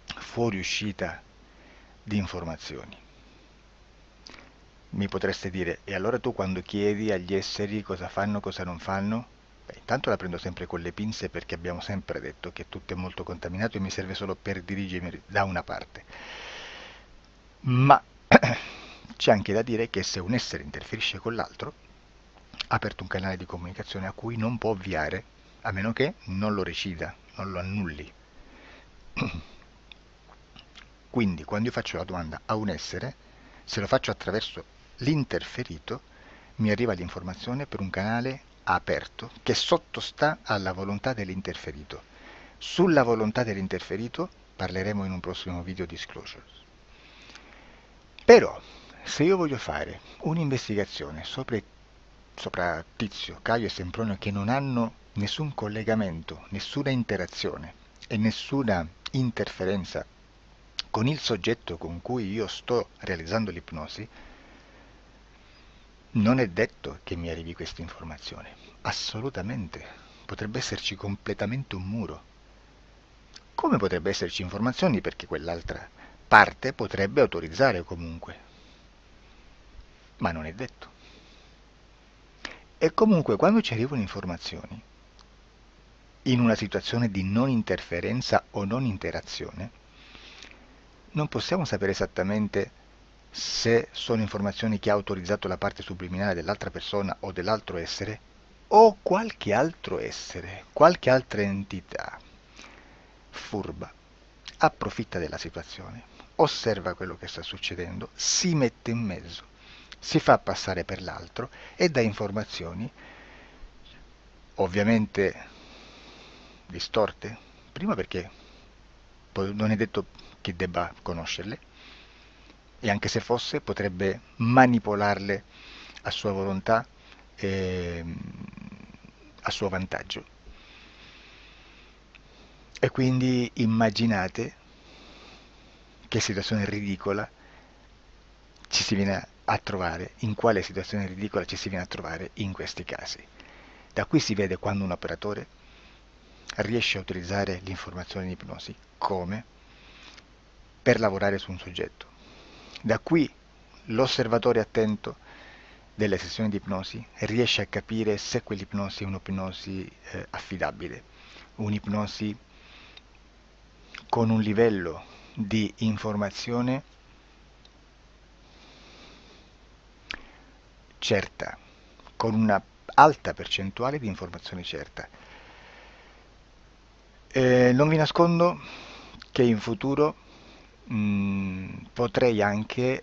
fuoriuscita di informazioni. Mi potreste dire, e allora tu quando chiedi agli esseri cosa fanno, cosa non fanno? Beh, intanto la prendo sempre con le pinze, perché abbiamo sempre detto che tutto è molto contaminato e mi serve solo per dirigermi da una parte. Ma c'è anche da dire che se un essere interferisce con l'altro, ha aperto un canale di comunicazione a cui non può ovviare, a meno che non lo recida, non lo annulli. Quindi quando io faccio la domanda a un essere, se lo faccio attraverso l'interferito, mi arriva l'informazione per un canale aperto che sottostà alla volontà dell'interferito. Sulla volontà dell'interferito parleremo in un prossimo video disclosures. Però, se io voglio fare un'investigazione sopra Tizio, Caio e Sempronio, che non hanno nessun collegamento, nessuna interazione e nessuna interferenza con il soggetto con cui io sto realizzando l'ipnosi, non è detto che mi arrivi questa informazione. Assolutamente. Potrebbe esserci completamente un muro. Come potrebbe esserci informazioni, perché quell'altra parte potrebbe autorizzare comunque. Ma non è detto. E comunque quando ci arrivano informazioni, in una situazione di non interferenza o non interazione, non possiamo sapere esattamente se sono informazioni che ha autorizzato la parte subliminale dell'altra persona o dell'altro essere, o qualche altro essere, qualche altra entità furba approfitta della situazione, osserva quello che sta succedendo, si mette in mezzo, si fa passare per l'altro e dà informazioni ovviamente distorte, prima perché non è detto che debba conoscerle, e anche se fosse potrebbe manipolarle a sua volontà e a suo vantaggio. E quindi immaginate che situazione ridicola ci si viene a trovare, in quale situazione ridicola ci si viene a trovare in questi casi. Da qui si vede quando un operatore riesce a utilizzare l'informazione in ipnosi come per lavorare su un soggetto. Da qui l'osservatore attento delle sessioni di ipnosi riesce a capire se quell'ipnosi è un'ipnosi affidabile, un'ipnosi con un livello di informazione certa, con una alta percentuale di informazione certa. Non vi nascondo che in futuro potrei anche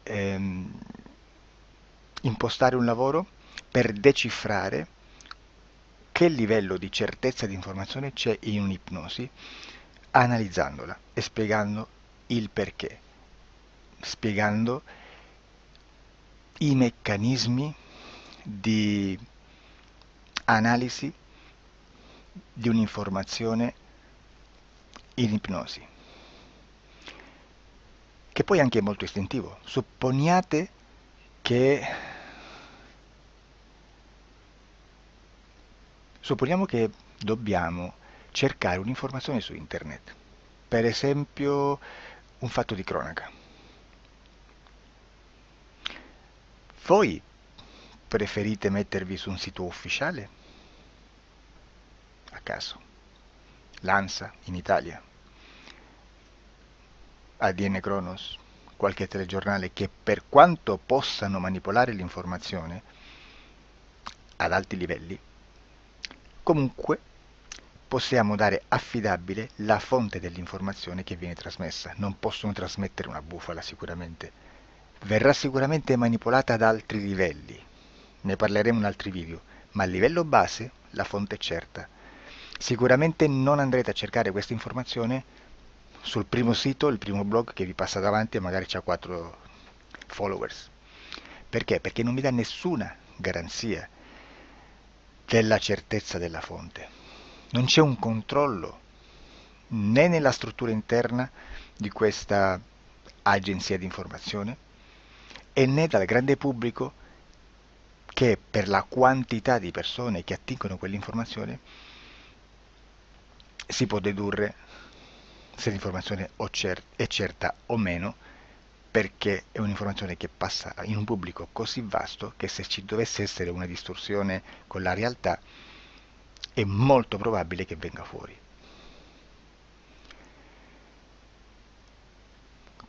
impostare un lavoro per decifrare che livello di certezza di informazione c'è in un'ipnosi, analizzandola e spiegando il perché, spiegando i meccanismi di analisi di un'informazione in ipnosi, che poi anche è molto istintivo. Supponiamo che dobbiamo cercare un'informazione su internet, per esempio un fatto di cronaca. Voi preferite mettervi su un sito ufficiale? A caso. L'ANSA in Italia, ADN Kronos, qualche telegiornale che per quanto possano manipolare l'informazione ad alti livelli, comunque possiamo dare affidabile la fonte dell'informazione che viene trasmessa. Non possono trasmettere una bufala sicuramente. Verrà sicuramente manipolata ad altri livelli. Ne parleremo in altri video, ma a livello base la fonte è certa. Sicuramente non andrete a cercare questa informazione sul primo sito, il primo blog che vi passa davanti e magari c'ha 4 followers. Perché? Perché non vi dà nessuna garanzia della certezza della fonte. Non c'è un controllo né nella struttura interna di questa agenzia di informazione e né dal grande pubblico, che per la quantità di persone che attingono quell'informazione si può dedurre se l'informazione è certa o meno, perché è un'informazione che passa in un pubblico così vasto che se ci dovesse essere una distorsione con la realtà è molto probabile che venga fuori.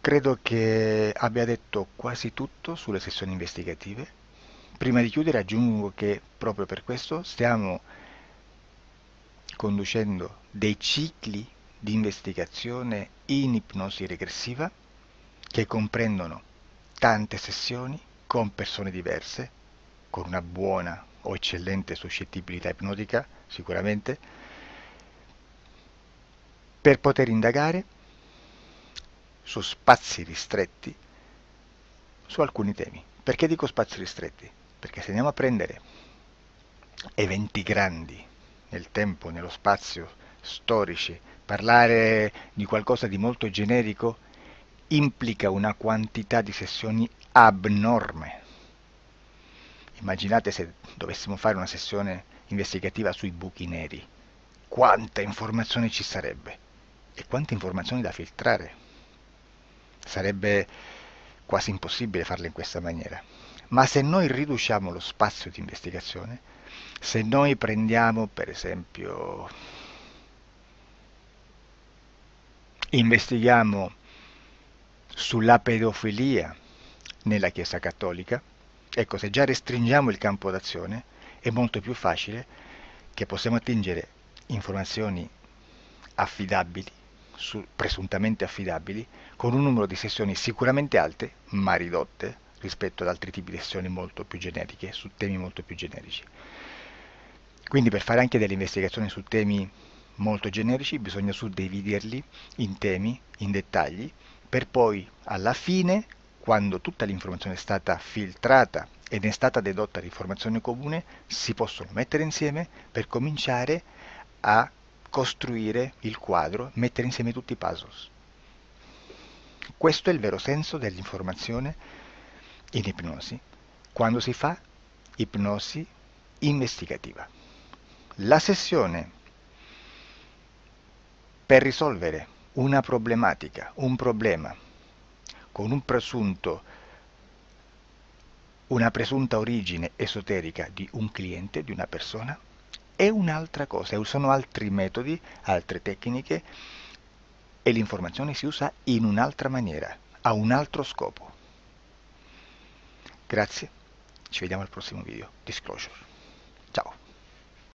Credo che abbia detto quasi tutto sulle sessioni investigative. Prima di chiudere aggiungo che proprio per questo stiamo conducendo dei cicli di investigazione in ipnosi regressiva che comprendono tante sessioni con persone diverse, con una buona o eccellente suscettibilità ipnotica sicuramente, per poter indagare su spazi ristretti su alcuni temi. Perché dico spazi ristretti? Perché se andiamo a prendere eventi grandi nel tempo, nello spazio, storici, parlare di qualcosa di molto generico implica una quantità di sessioni abnorme. Immaginate se dovessimo fare una sessione investigativa sui buchi neri, quanta informazione ci sarebbe e quante informazioni da filtrare. Sarebbe quasi impossibile farlo in questa maniera. Ma se noi riduciamo lo spazio di investigazione, se noi prendiamo per esempio, investighiamo sulla pedofilia nella Chiesa Cattolica. Ecco, se già restringiamo il campo d'azione, è molto più facile che possiamo attingere informazioni affidabili, presuntamente affidabili, con un numero di sessioni sicuramente alte, ma ridotte rispetto ad altri tipi di sessioni molto più generiche, su temi molto più generici. Quindi per fare anche delle investigazioni su temi molto generici bisogna suddividerli in temi, in dettagli, per poi alla fine, quando tutta l'informazione è stata filtrata ed è stata dedotta l'informazione comune, si possono mettere insieme per cominciare a costruire il quadro, mettere insieme tutti i puzzles. Questo è il vero senso dell'informazione in ipnosi, quando si fa ipnosi investigativa. La sessione per risolvere una problematica, un problema, con una presunta origine esoterica di un cliente, di una persona, è un'altra cosa, sono altri metodi, altre tecniche e l'informazione si usa in un'altra maniera, ha un altro scopo. Grazie, ci vediamo al prossimo video. Disclosure.